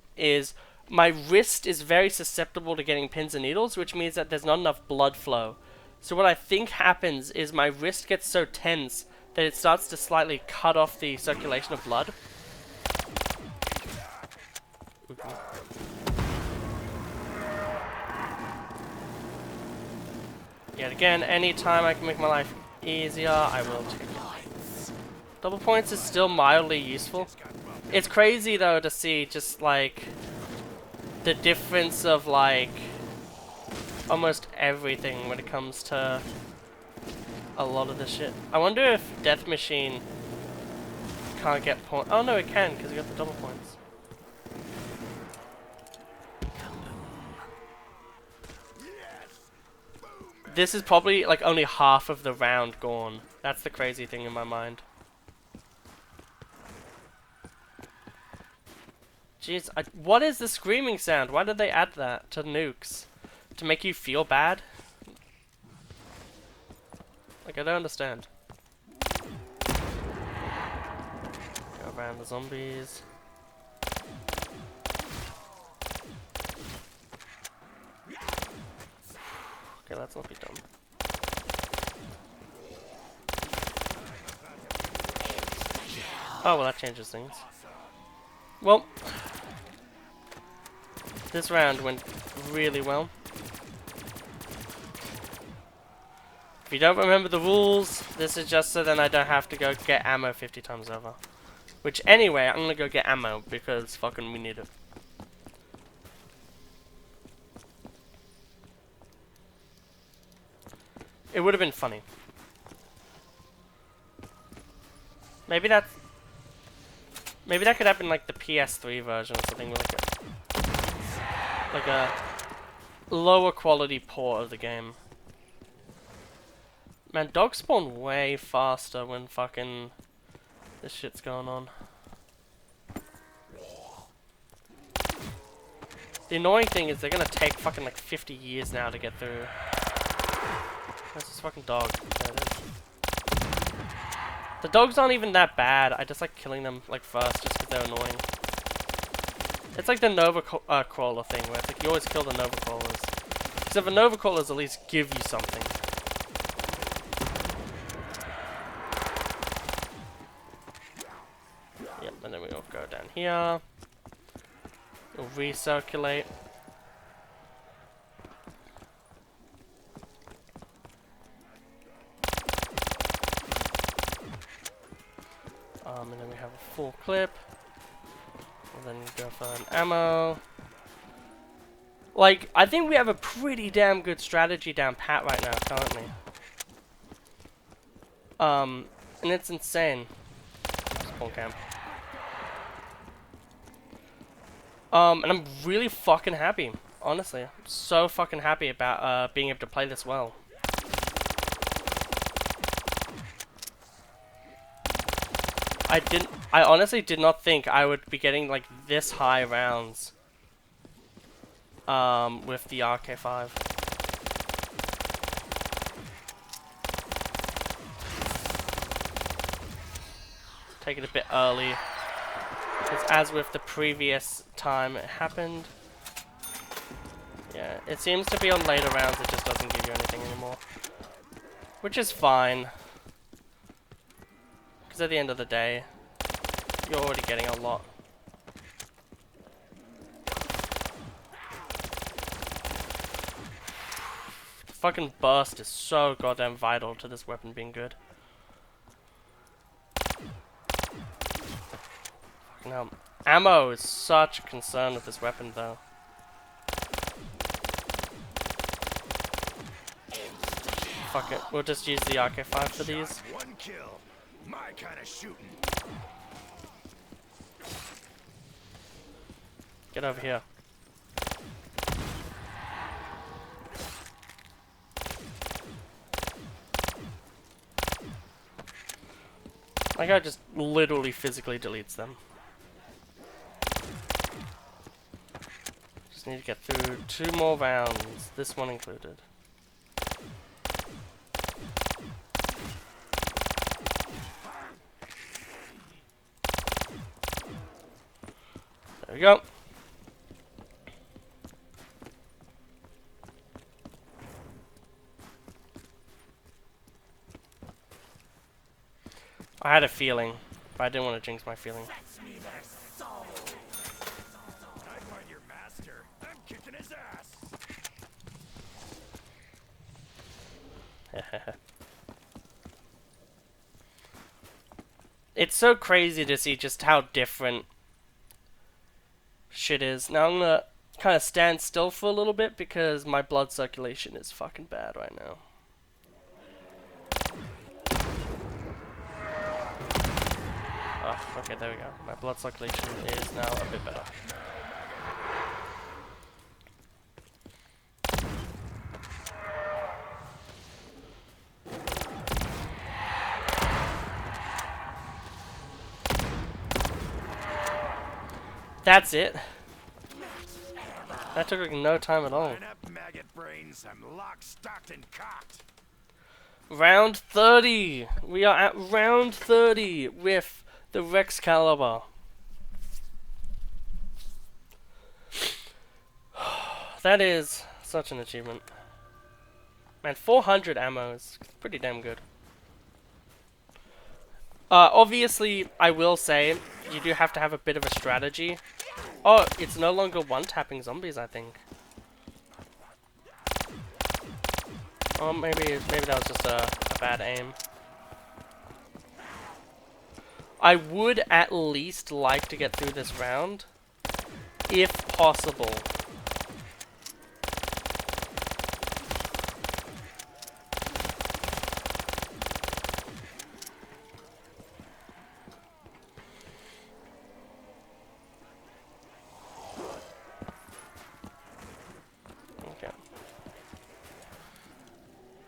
my wrist is very susceptible to getting pins and needles, which means that there's not enough blood flow. So what I think happens is my wrist gets so tense that it starts to slightly cut off the circulation of blood. Okay. Yet again, anytime I can make my life easier, I will take it. Double points is still mildly useful. It's crazy though to see just like the difference of like almost everything when it comes to a lot of this shit. I wonder if Death Machine can't get points. Oh no, it can because it got the double points. This is probably like only half of the round gone. That's the crazy thing in my mind. Jeez, what is the screaming sound? Why did they add that to nukes? To make you feel bad? Like, I don't understand. Go around the zombies. Okay, let's not be dumb. Oh, well, that changes things. Well, this round went really well. If you don't remember the rules, this is just so then I don't have to go get ammo 50 times over. Which anyway, I'm gonna go get ammo because fucking we need it. It would have been funny. Maybe that could happen like the PS3 version or something, like a lower quality port of the game. Man, dogs spawn way faster when fucking this shit's going on. The annoying thing is they're gonna take fucking like 50 years now to get through. Where's this fucking dog? There it is. The dogs aren't even that bad. I just like killing them like first just because they're annoying. It's like the Nova Crawler thing where it's like you always kill the Nova Crawlers. Except the Nova Crawlers at least give you something. Yep, and then we'll go down here. We'll recirculate. And then we have a full clip. And then go for an ammo. Like, I think we have a pretty damn good strategy down pat right now, currently. And it's insane. Spawn camp. And I'm really fucking happy. Honestly, I'm so fucking happy about being able to play this well. I honestly did not think I would be getting like this high rounds with the RK5. Take it a bit early, because as with the previous time it happened, yeah, It seems to be on later rounds, it just doesn't give you anything anymore. Which is fine. Because at the end of the day, you're already getting a lot. The fucking burst is so goddamn vital to this weapon being good. Fucking hell. Ammo is such a concern with this weapon though. Fuck it, we'll just use the RK5 for these.
One kill. My kind of shooting.
Get over here. My guy just literally physically deletes them. Just need to get through 2 more rounds, this one included. There we go. I had a feeling, but I didn't want to jinx my feeling.
I find your master. I'm kicking his ass.
It's so crazy to see just how different shit is. Now I'm gonna kind of stand still for a little bit because my blood circulation is fucking bad right now. Oh, okay, there we go. My blood circulation is now a bit better. That's it. That took like no time at all.
Line up, maggot brains. I'm locked, stocked, and cocked.
Round 30. We are at round 30 with the Rex Caliber. That is such an achievement. Man, 400 ammo is pretty damn good. Obviously, I will say, you do have to have a bit of a strategy. Oh, it's no longer one-tapping zombies, I think. Oh, maybe that was just a bad aim. I would at least like to get through this round, if possible.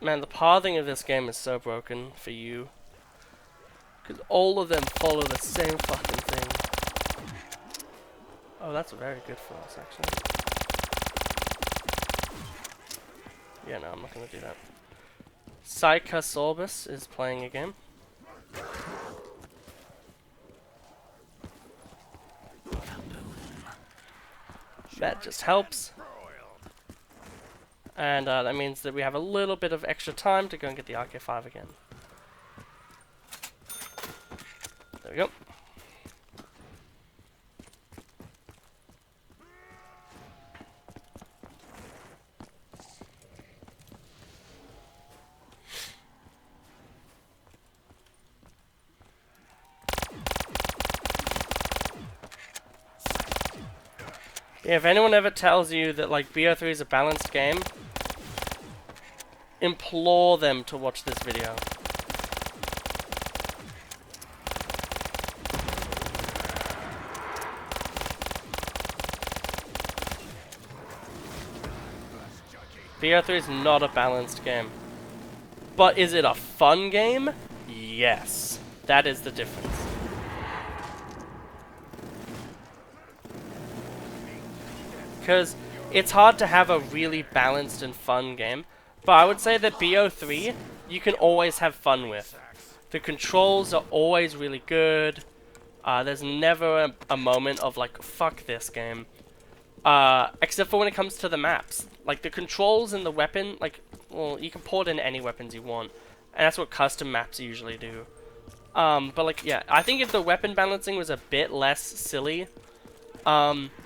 Man, the pathing of this game is so broken for you. Because all of them follow the same fucking thing. Oh, that's very good for us, actually. Yeah, no, I'm not going to do that. Psychosorbus is playing a game. That just helps. And that means that we have a little bit of extra time to go and get the RK5 again. There we go. Yeah, if anyone ever tells you that like BO3 is a balanced game, implore them to watch this video. BO3 is not a balanced game. But is it a fun game? Yes. That is the difference. Because it's hard to have a really balanced and fun game. But I would say that BO3, you can always have fun with. The controls are always really good. There's never a moment of like, fuck this game. Except for when it comes to the maps. Like, the controls and the weapon, like, well, you can port in any weapons you want. And that's what custom maps usually do. But like, yeah, I think if the weapon balancing was a bit less silly,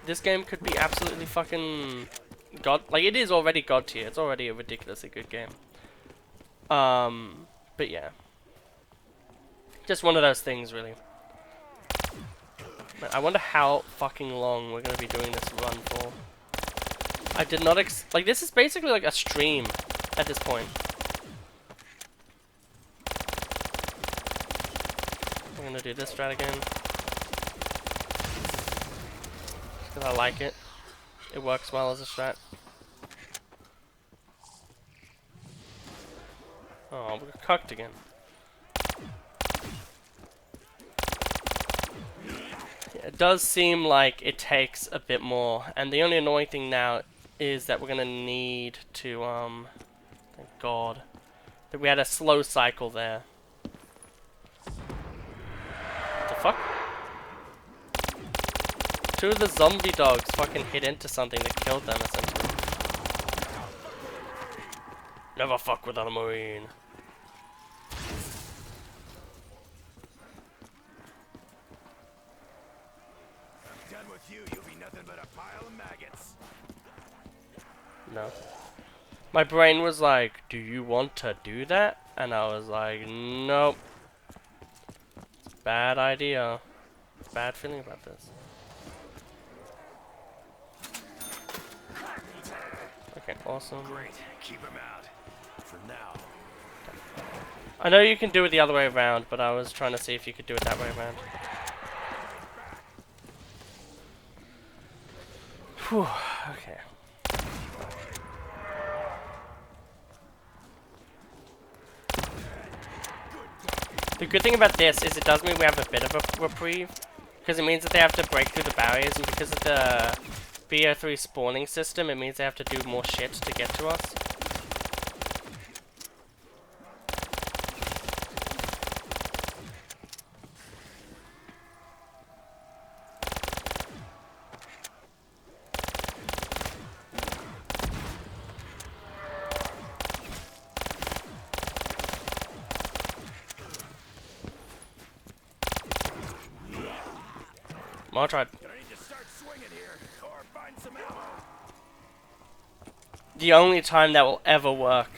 this game could be absolutely fucking god. Like, it is already god tier. It's already a ridiculously good game. But yeah, just one of those things, really. Man, I wonder how fucking long we're gonna be doing this run for. I did not like, this is basically like a stream at this point. I'm gonna do this strat again. Just because I like it. It works well as a strat. Oh, we're cucked again. Yeah, it does seem like it takes a bit more, and the only annoying thing now is that we're gonna need to, thank God, that we had a slow cycle there. What the fuck? Two of the zombie dogs fucking hit into something that killed them, essentially. Never fuck with a marine.
Done with you, you'll be nothing but a pile of maggots.
No. My brain was like, do you want to do that? And I was like, nope. Bad idea. Bad feeling about this. Okay, awesome.
Great, keep him out. For now.
I know you can do it the other way around, but I was trying to see if you could do it that way around. Whew, okay. The good thing about this is it does mean we have a bit of a reprieve, because it means that they have to break through the barriers, and because of the BO3 spawning system, it means they have to do more shit to get to us. Well, I tried. The only time that will ever work.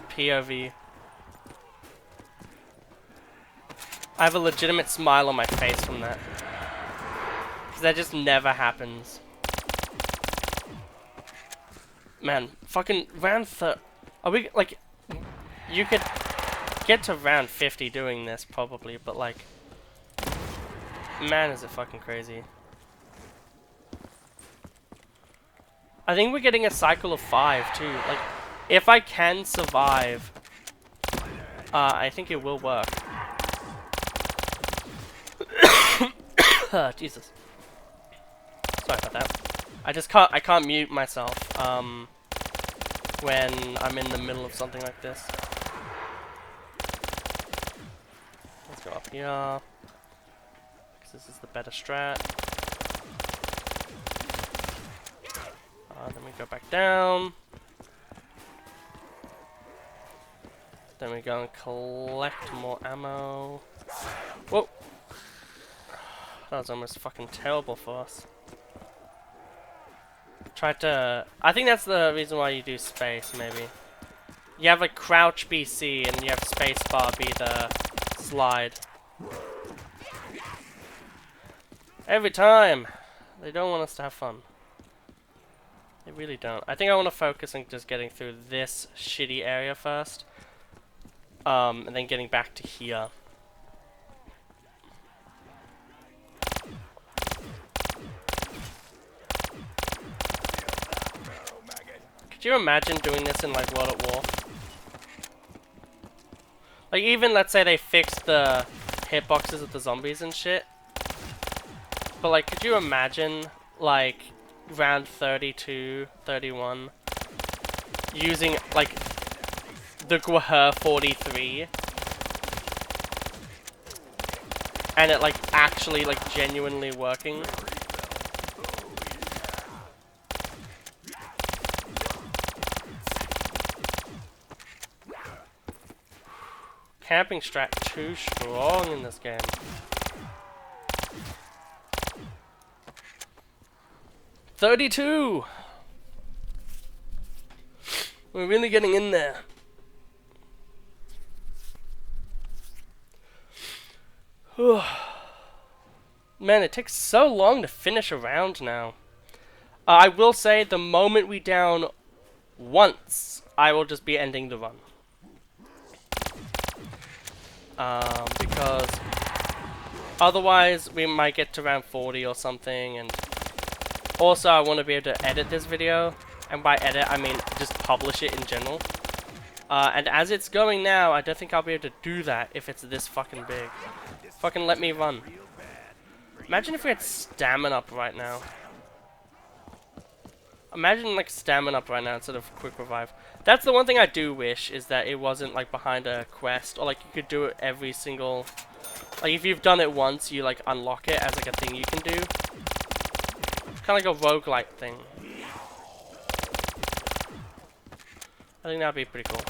POV. I have a legitimate smile on my face from that. Because that just never happens. Man, fucking round are we, like, you could get to round 50 doing this, probably, but, like, man, is it fucking crazy. I think we're getting a cycle of 5, too. Like, if I can survive, I think it will work. Jesus. Sorry about that. I can't mute myself, when I'm in the middle of something like this. Let's go up here. Because this is the better strat. Then we go back down. Then we go and collect more ammo. Whoa! That was almost fucking terrible for us. Tried to... I think that's the reason why you do space, maybe. You have like crouch BC and you have spacebar be the slide. Every time! They don't want us to have fun. They really don't. I think I want to focus on just getting through this shitty area first. And then getting back to here. Could you imagine doing this in like World at War? Like even let's say they fixed the hitboxes of the zombies and shit. But like could you imagine like round 32, 31 using like the Guaher 43 and it like actually like genuinely working? camping strat too strong in this game. $32! We're really getting in there. Man, it takes so long to finish a round now. I will say, the moment we down once, I will just be ending the run. Because otherwise we might get to round 40 or something, and also I want to be able to edit this video, and by edit I mean just publish it in general. And as it's going now, I don't think I'll be able to do that if it's this fucking big. Fucking let me run. Imagine if we had stamina up right now. Imagine like stamina up right now instead of quick revive. That's the one thing I do wish, is that it wasn't like behind a quest, or like you could do it every single, like if you've done it once you like unlock it as like a thing you can do. Kind of like a roguelike thing. I think that'd be pretty cool.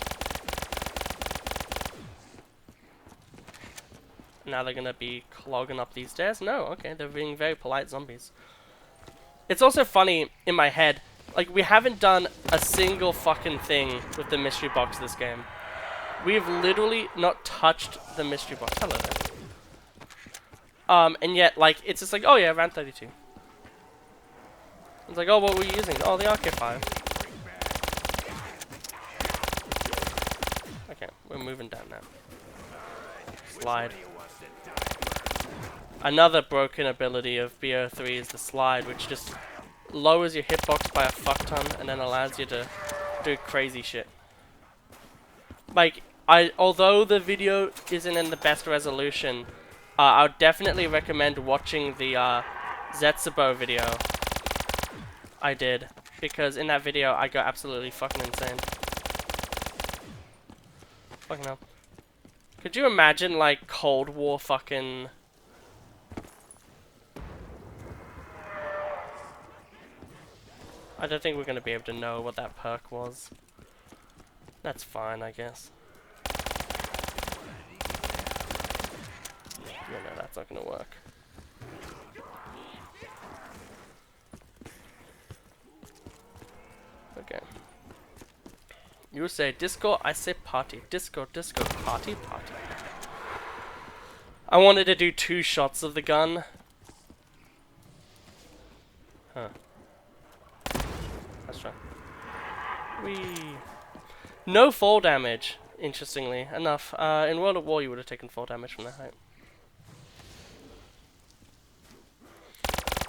Now they're gonna be clogging up these stairs? No, okay, they're being very polite zombies. It's also funny in my head, like we haven't done a single fucking thing with the mystery box this game. We've literally not touched the mystery box. Hello there. And yet, like, it's just like, oh yeah, round 32. It's like, oh, what were you using? Oh, the RK5. Okay, we're moving down now. Slide. Another broken ability of BO3 is the slide, which just lowers your hitbox by a fuck ton and then allows you to do crazy shit. Like, although the video isn't in the best resolution, I would definitely recommend watching the Zetsubo video I did, because in that video I go absolutely fucking insane. Fucking hell. Could you imagine like Cold War fucking... I don't think we're going to be able to know what that perk was. That's fine, I guess. Yeah, no, that's not going to work. Okay. You say disco, I say party. Disco, disco, party, party. I wanted to do 2 shots of the gun. Huh. Let's try. Whee! No fall damage, interestingly enough. In World at War you would have taken fall damage from that height.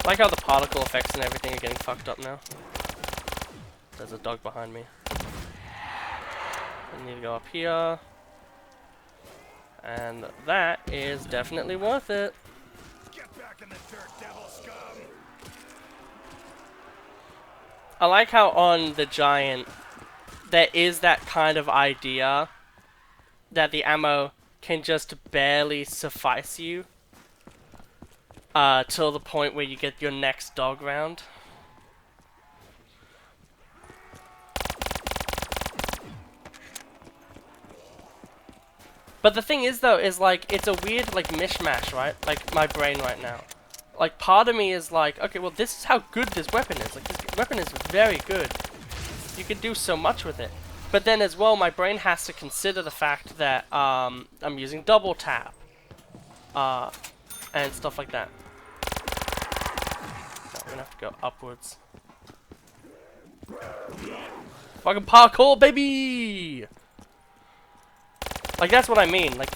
I like how the particle effects and everything are getting fucked up now. There's a dog behind me. I need to go up here. And that is definitely worth it. Get back in the dirt, devil scum. I like how on the Giant there is that kind of idea that the ammo can just barely suffice you till the point where you get your next dog round. But the thing is though, is like, it's a weird like mishmash, right? Like my brain right now. Like part of me is like, okay, well this is how good this weapon is. Like this weapon is very good. You can do so much with it. But then as well, my brain has to consider the fact that I'm using double tap. And stuff like that. So we're gonna have to go upwards. Fucking parkour, baby! Like, that's what I mean. Like,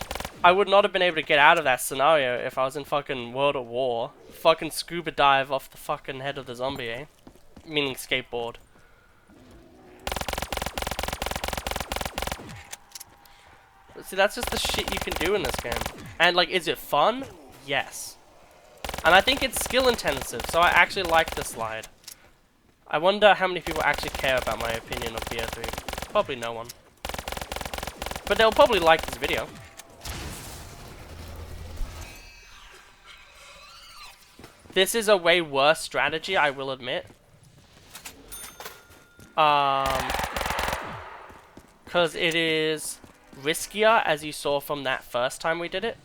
I would not have been able to get out of that scenario if I was in fucking World at War. Fucking scuba dive off the fucking head of the zombie, eh? Meaning skateboard. But see, that's just the shit you can do in this game. And, like, is it fun? Yes. And I think it's skill intensive, so I actually like the slide. I wonder how many people actually care about my opinion of BO3. Probably no one. But they'll probably like this video. This is a way worse strategy, I will admit. Because it is riskier, as you saw from that first time we did it.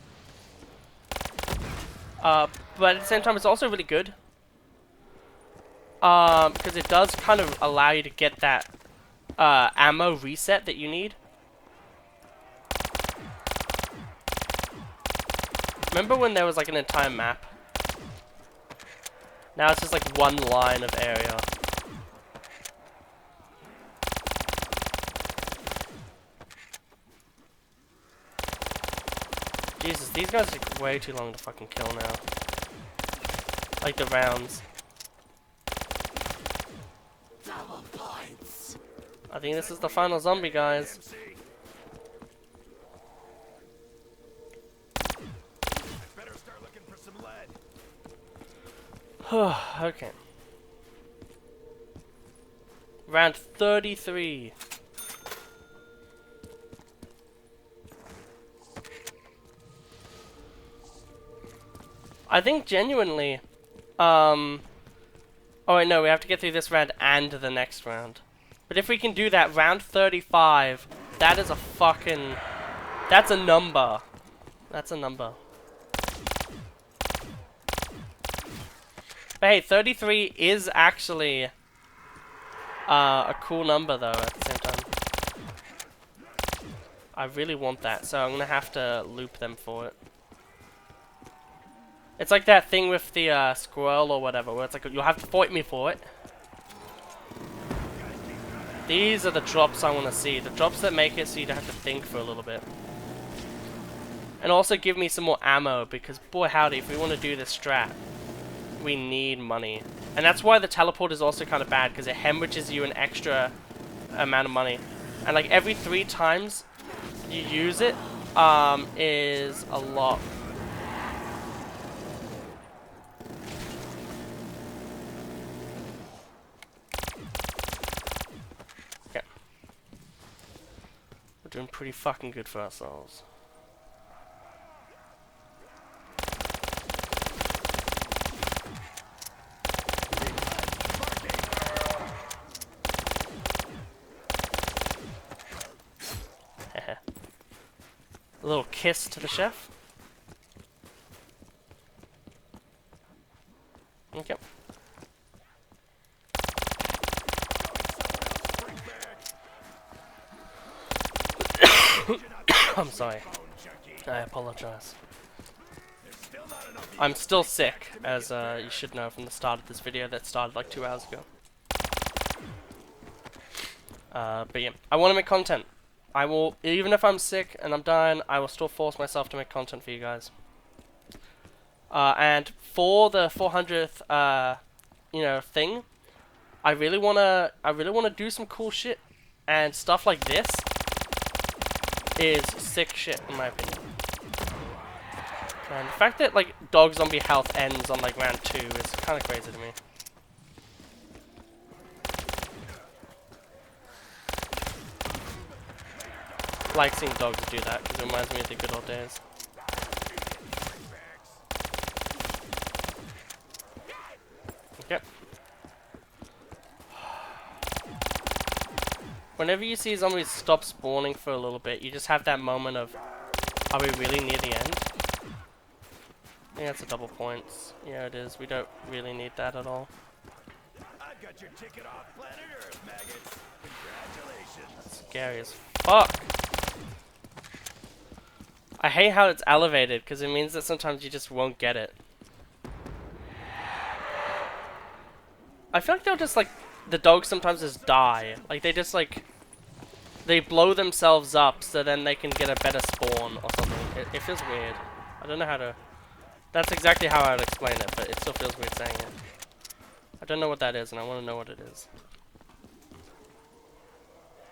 But at the same time, it's also really good. Because it does kind of allow you to get that ammo reset that you need. Remember when there was like an entire map? Now it's just like one line of area. Jesus, these guys take way too long to fucking kill now. Like the rounds. I think this is the final zombie, guys.
Better start looking for some lead.
Okay. Round 33. I think genuinely, oh wait, no, we have to get through this round and the next round. But if we can do that, round 35, that is a fucking, that's a number. That's a number. But hey, 33 is actually a cool number though at the same time. I really want that, so I'm gonna have to loop them for it. It's like that thing with the squirrel or whatever, where it's like, you'll have to fight me for it. These are the drops I want to see. The drops that make it so you don't have to think for a little bit. And also give me some more ammo, because boy howdy, if we want to do this strat, we need money. And that's why the teleport is also kind of bad, because it hemorrhages you an extra amount of money. And like every 3 times you use it, is a lot. Okay. We're doing pretty fucking good for ourselves. A little kiss to the chef. Okay. I'm sorry. I apologize. I'm still sick, as you should know from the start of this video that started like 2 hours ago. But yeah, I want to make content. I will, even if I'm sick and I'm dying, I will still force myself to make content for you guys. And for the 400th, you know, thing, I really wanna do some cool shit, and stuff like this is sick shit in my opinion. And the fact that like dog zombie health ends on like round 2 is kind of crazy to me. I like seeing dogs do that because it reminds me of the good old days. Okay. Whenever you see zombies stop spawning for a little bit, you just have that moment of, are we really near the end? I think that's a double points. Yeah, it is. We don't really need that at all.
I've got your ticket off planet Earth, maggots. Congratulations.
That's scary as fuck. I hate how it's elevated, because it means that sometimes you just won't get it. I feel like they'll just like, the dogs sometimes just die. Like they just like, they blow themselves up so then they can get a better spawn or something. It feels weird. I don't know how to, that's exactly how I would explain it, but it still feels weird saying it. I don't know what that is and I want to know what it is.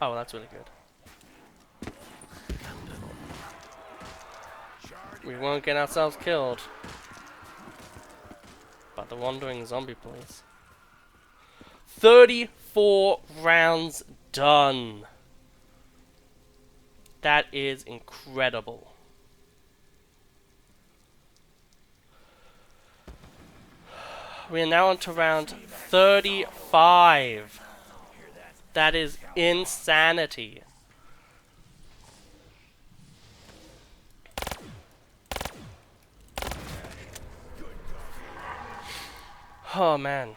Oh, well, that's really good. We won't get ourselves killed by the wandering zombie police. 34 rounds done. That is incredible. We are now on to round 35. That is insanity. Oh man.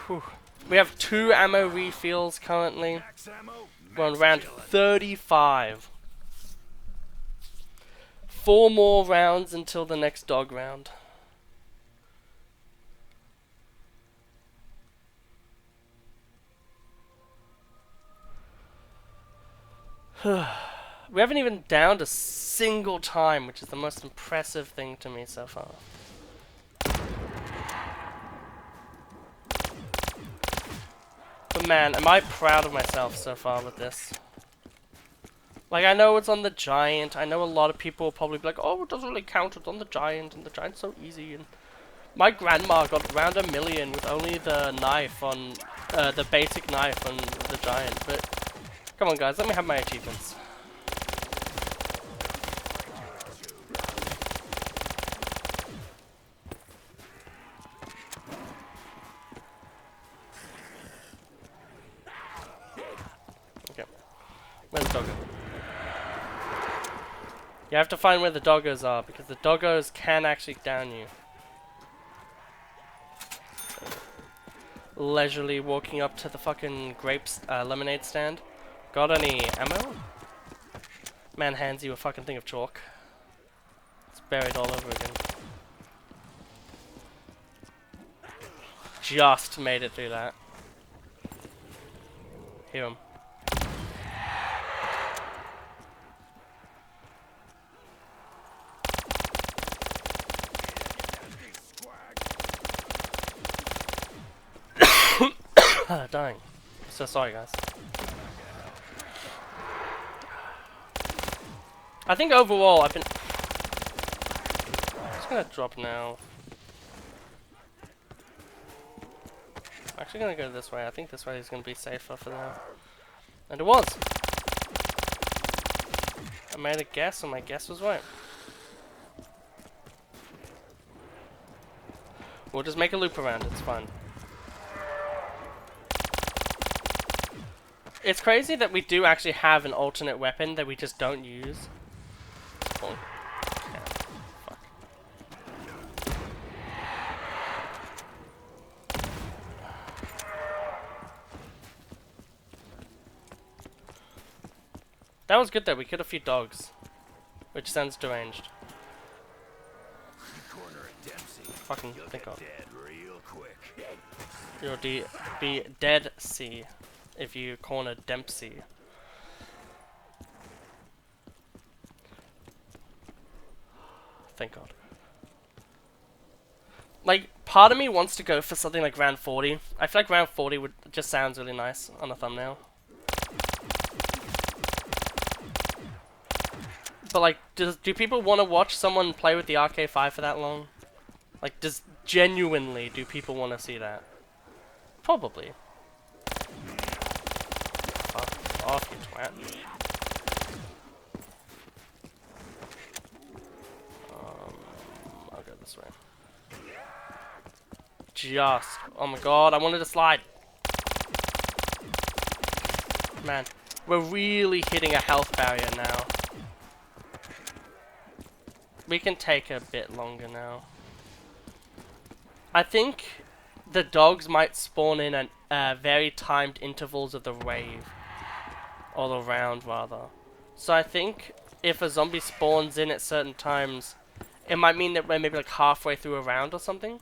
Whew. We have 2 ammo refills currently. We're on round 35. 4 more rounds until the next dog round. We haven't even downed a single time, which is the most impressive thing to me so far. But man, am I proud of myself so far with this. Like, I know it's on the giant. I know a lot of people will probably be like, oh, it doesn't really count. It's on the giant, and the giant's so easy. And my grandma got around 1,000,000 with only the knife on, the basic knife on the giant. But come on, guys, let me have my achievements. Okay, where's the doggo? You have to find where the doggos are, because the doggos can actually down you. Leisurely walking up to the fucking grapes, lemonade stand. Got any ammo? Man hands you a fucking thing of chalk. It's buried all over again. Just made it through that. Hear him. Dying. So sorry, guys. I think overall I've been... I'm just gonna drop now. I'm actually gonna go this way. I think this way is gonna be safer for now. And it was! I made a guess and my guess was right. We'll just make a loop around, it's fine. It's crazy that we do actually have an alternate weapon that we just don't use. Cool. Yeah, fuck. That was good though, we killed a few dogs. Which sounds deranged. Fucking thank God. You'll be dead C if you corner Dempsey. Thank God. Like, part of me wants to go for something like round 40. I feel like round 40 would just sounds really nice on a thumbnail. But like, do people want to watch someone play with the RK5 for that long? Like, genuinely do people want to see that? Probably. Fuck off, you twat. I'll go this way. Oh my God, I wanted to slide. Man, we're really hitting a health barrier now. We can take a bit longer now. I think the dogs might spawn in at very timed intervals of the wave. Or the round, rather. So I think if a zombie spawns in at certain times, it might mean that we're maybe like halfway through a round or something.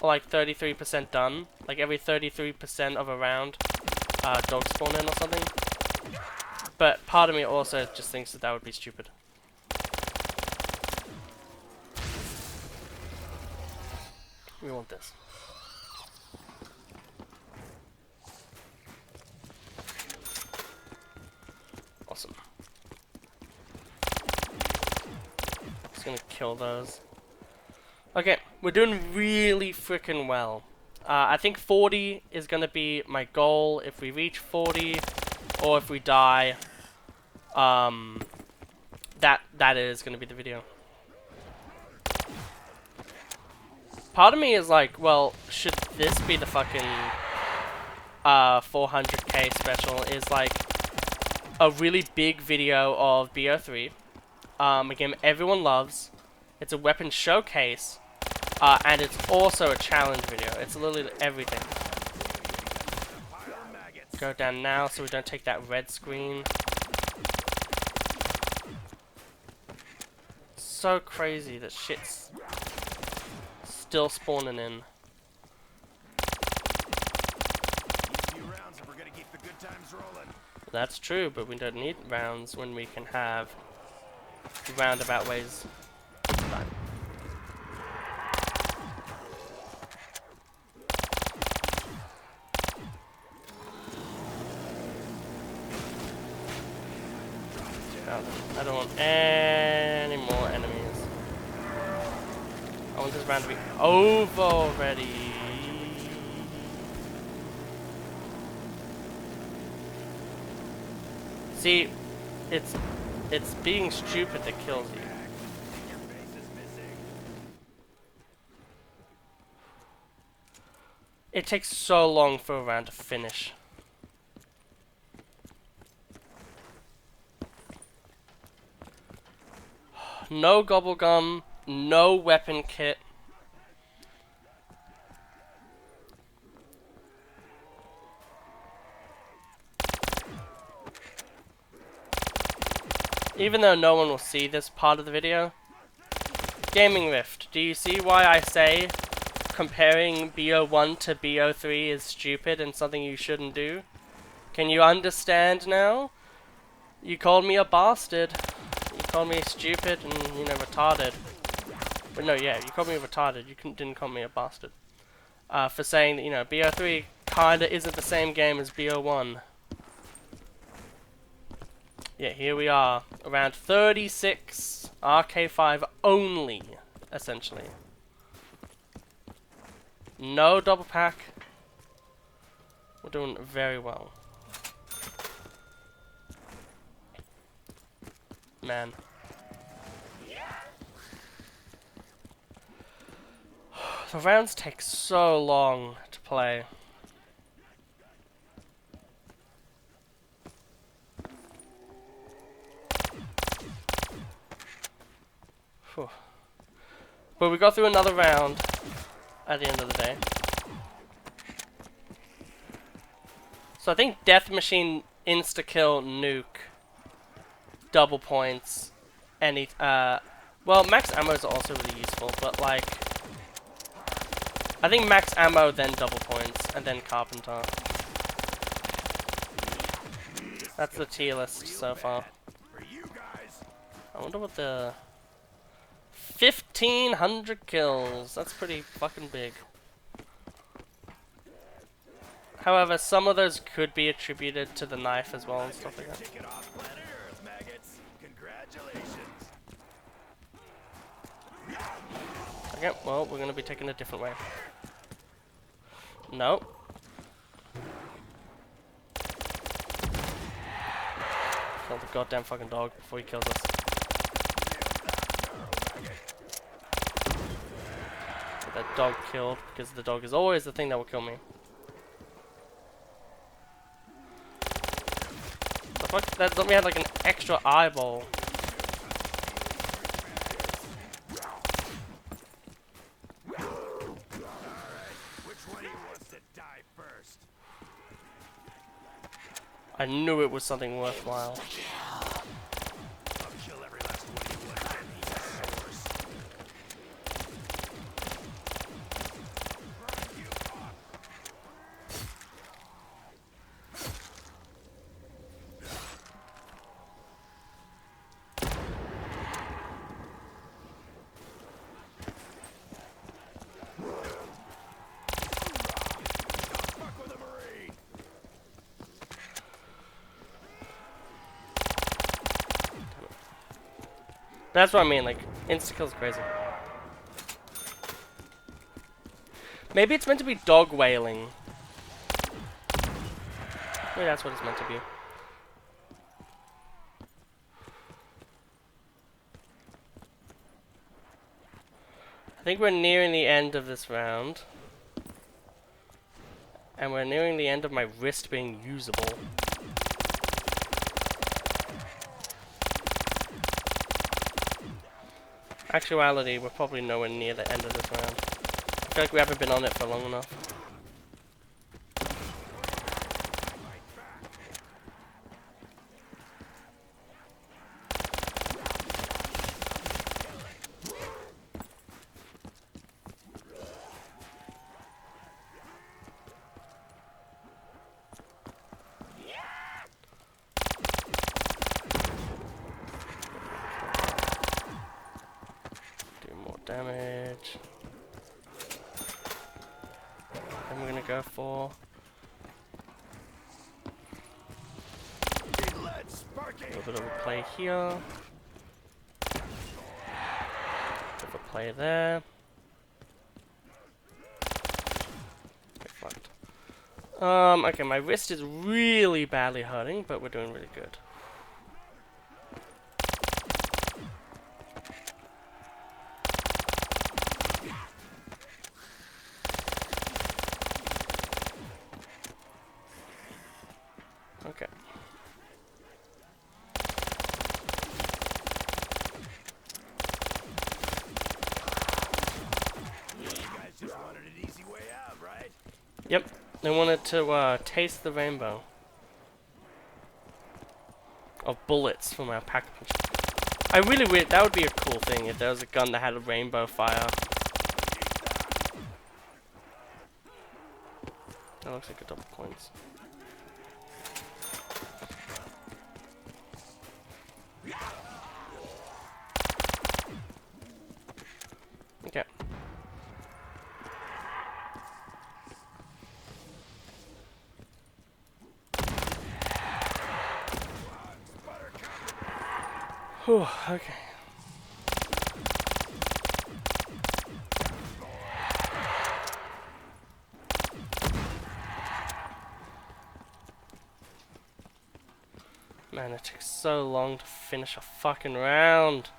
Or like 33% done. Like every 33% of a round, dogs spawn in or something. But part of me also just thinks that that would be stupid. We want this. Awesome. Just gonna kill those. Okay, we're doing really freaking well. I think 40 is going to be my goal. If we reach 40, or if we die, that is going to be the video. Part of me is like, well, should this be the fucking 400k special? Is like a really big video of BO3, a game everyone loves. It's a weapon showcase, and it's also a challenge video. It's literally everything. Go down now so we don't take that red screen. So crazy that shit's still spawning in. That's true, but we don't need rounds when we can have roundabout ways. Right. I don't want any more enemies. I want this round to be over already. See, it's being stupid that kills you. It takes so long for a round to finish. No gobble gum, no weapon kit. Even though no one will see this part of the video. Gaming Rift, do you see why I say comparing BO1 to BO3 is stupid and something you shouldn't do? Can you understand now? You called me a bastard. You called me stupid and, you know, retarded. But no, yeah, you called me retarded. You didn't call me a bastard. For saying that, you know, BO3 kinda isn't the same game as BO1. Yeah, here we are. Around 36. RK5 only, essentially. No double pack. We're doing very well. Man. The rounds take so long to play. Whew. But we got through another round at the end of the day. So I think Death Machine insta-kill nuke. Double points. Any well, max ammo is also really useful, but like I think max ammo, then double points, and then Carpenter. That's the tier list so far. I wonder what the 1,500 kills. That's pretty fucking big. However, some of those could be attributed to the knife as well and stuff like that. Okay, well, we're gonna be taking a different way. No. Kill the goddamn fucking dog before he kills us. Get that dog killed, because the dog is always the thing that will kill me. The fuck? That zombie had like an extra eyeball. I knew it was something worthwhile. That's what I mean, like, insta-kill's crazy. Maybe it's meant to be dog wailing. Maybe that's what it's meant to be. I think we're nearing the end of this round. And we're nearing the end of my wrist being usable. Actuality, we're probably nowhere near the end of this round. I feel like we haven't been on it for long enough. Do more damage. Then we're gonna go for a little bit of a play here. Bit of a play there. Get fucked. Okay, my wrist is really badly hurting, but we're doing really good. Okay.
You guys just wanted an easy way out, right?
Yep, they wanted to taste the rainbow of bullets from our pack punch. I really wish that would be a cool thing if there was a gun that had a rainbow fire. That looks like a double points. Okay. Whew, okay. Man, it takes so long to finish a fucking round.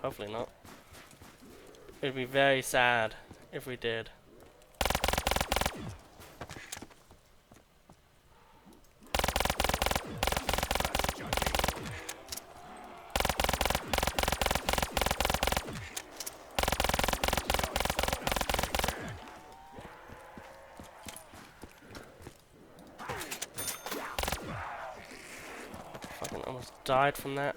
Hopefully not. It'd be very sad if we did. Fucking almost died from that.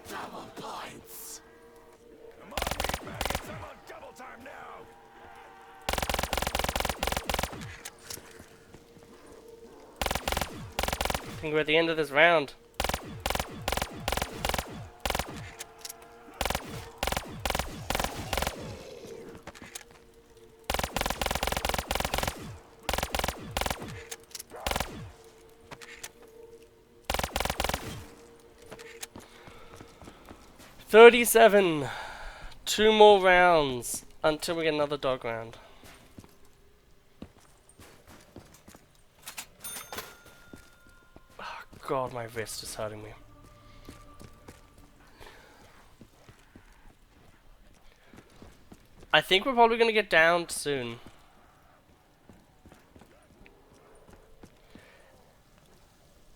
Double points. Come on, meat maggots, I'm on double time now.
I think we're at the end of this round. $37. 2 more rounds until we get another dog round. Oh god, my wrist is hurting me. I think we're probably gonna get downed soon.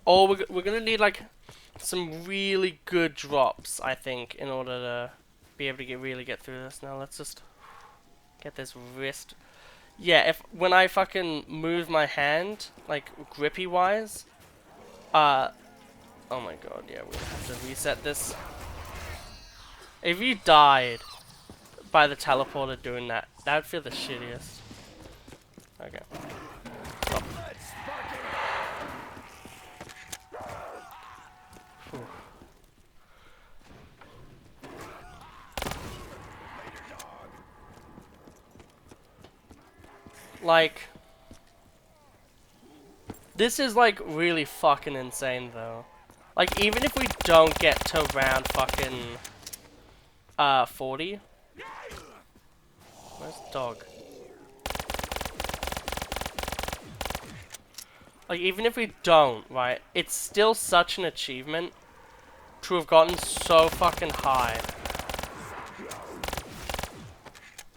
Or we're gonna need like some really good drops, I think, in order to be able to really get through this. Now let's just get this wrist. Yeah, when I fucking move my hand, like grippy wise, oh my god, yeah, we have to reset this. If you died by the teleporter doing that, that would feel the shittiest. Okay. Stop. Like, this is like really fucking insane though. Like, even if we don't get to round fucking 40. Where's the dog? Like, even if we don't, right, it's still such an achievement to have gotten so fucking high.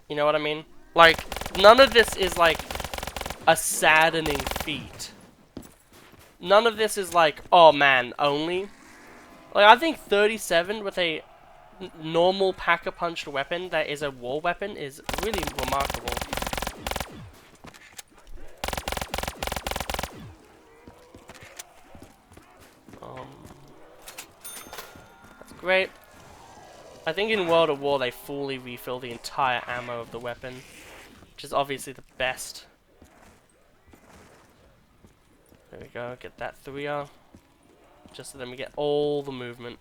You know what I mean? Like, none of this is like a saddening feat. None of this is like, oh man, only. Like, I think 37 with a normal pack-a-punch weapon that is a war weapon is really remarkable. That's great. I think in World at War they fully refill the entire ammo of the weapon, which is obviously the best. There we go, get that 3R. Just so then we get all the movement.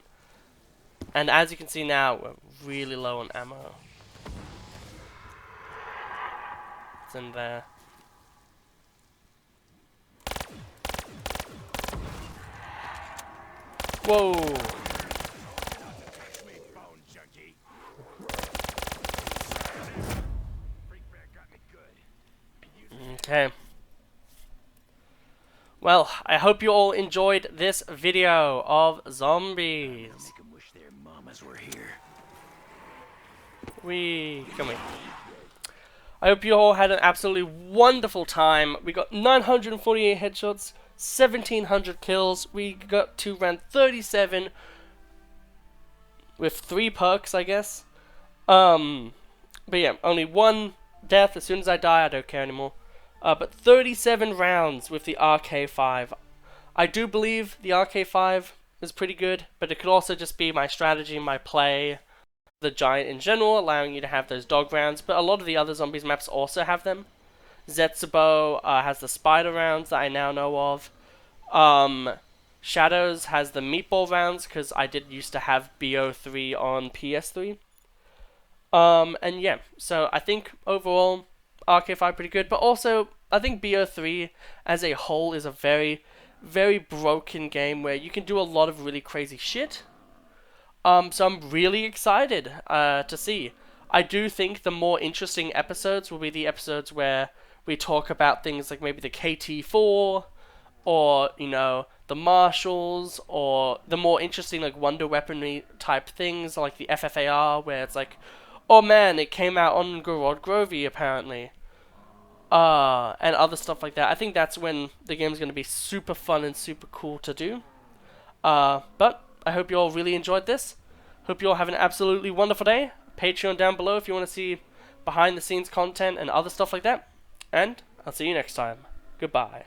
And as you can see now, we're really low on ammo. It's in there. Whoa! Okay. Well, I hope you all enjoyed this video of zombies.
Make 'em wish their mamas were here.
Come here. I hope you all had an absolutely wonderful time. We got 948 headshots, 1,700 kills. We got to round 37 with 3 perks, I guess. But yeah, only 1 death. As soon as I die, I don't care anymore. But 37 rounds with the RK5. I do believe the RK5 is pretty good, but it could also just be my strategy, my play, the giant in general, allowing you to have those dog rounds. But a lot of the other zombies maps also have them. Zetsubo has the spider rounds that I now know of. Shadows has the meatball rounds, because I did used to have BO3 on PS3. And yeah, so I think overall RK5 pretty good, but also I think BO3 as a whole is a very, very broken game where you can do a lot of really crazy shit. So I'm really excited to see. I do think the more interesting episodes will be the episodes where we talk about things like maybe the KT4, or, you know, the Marshals, or the more interesting like wonder weaponry type things like the FFAR, where it's like, oh man, it came out on Gorod Grovey apparently. And other stuff like that. I think that's when the game's going to be super fun and super cool to do. But I hope you all really enjoyed this. Hope you all have an absolutely wonderful day. Patreon down below if you want to see behind the scenes content and other stuff like that. And I'll see you next time. Goodbye.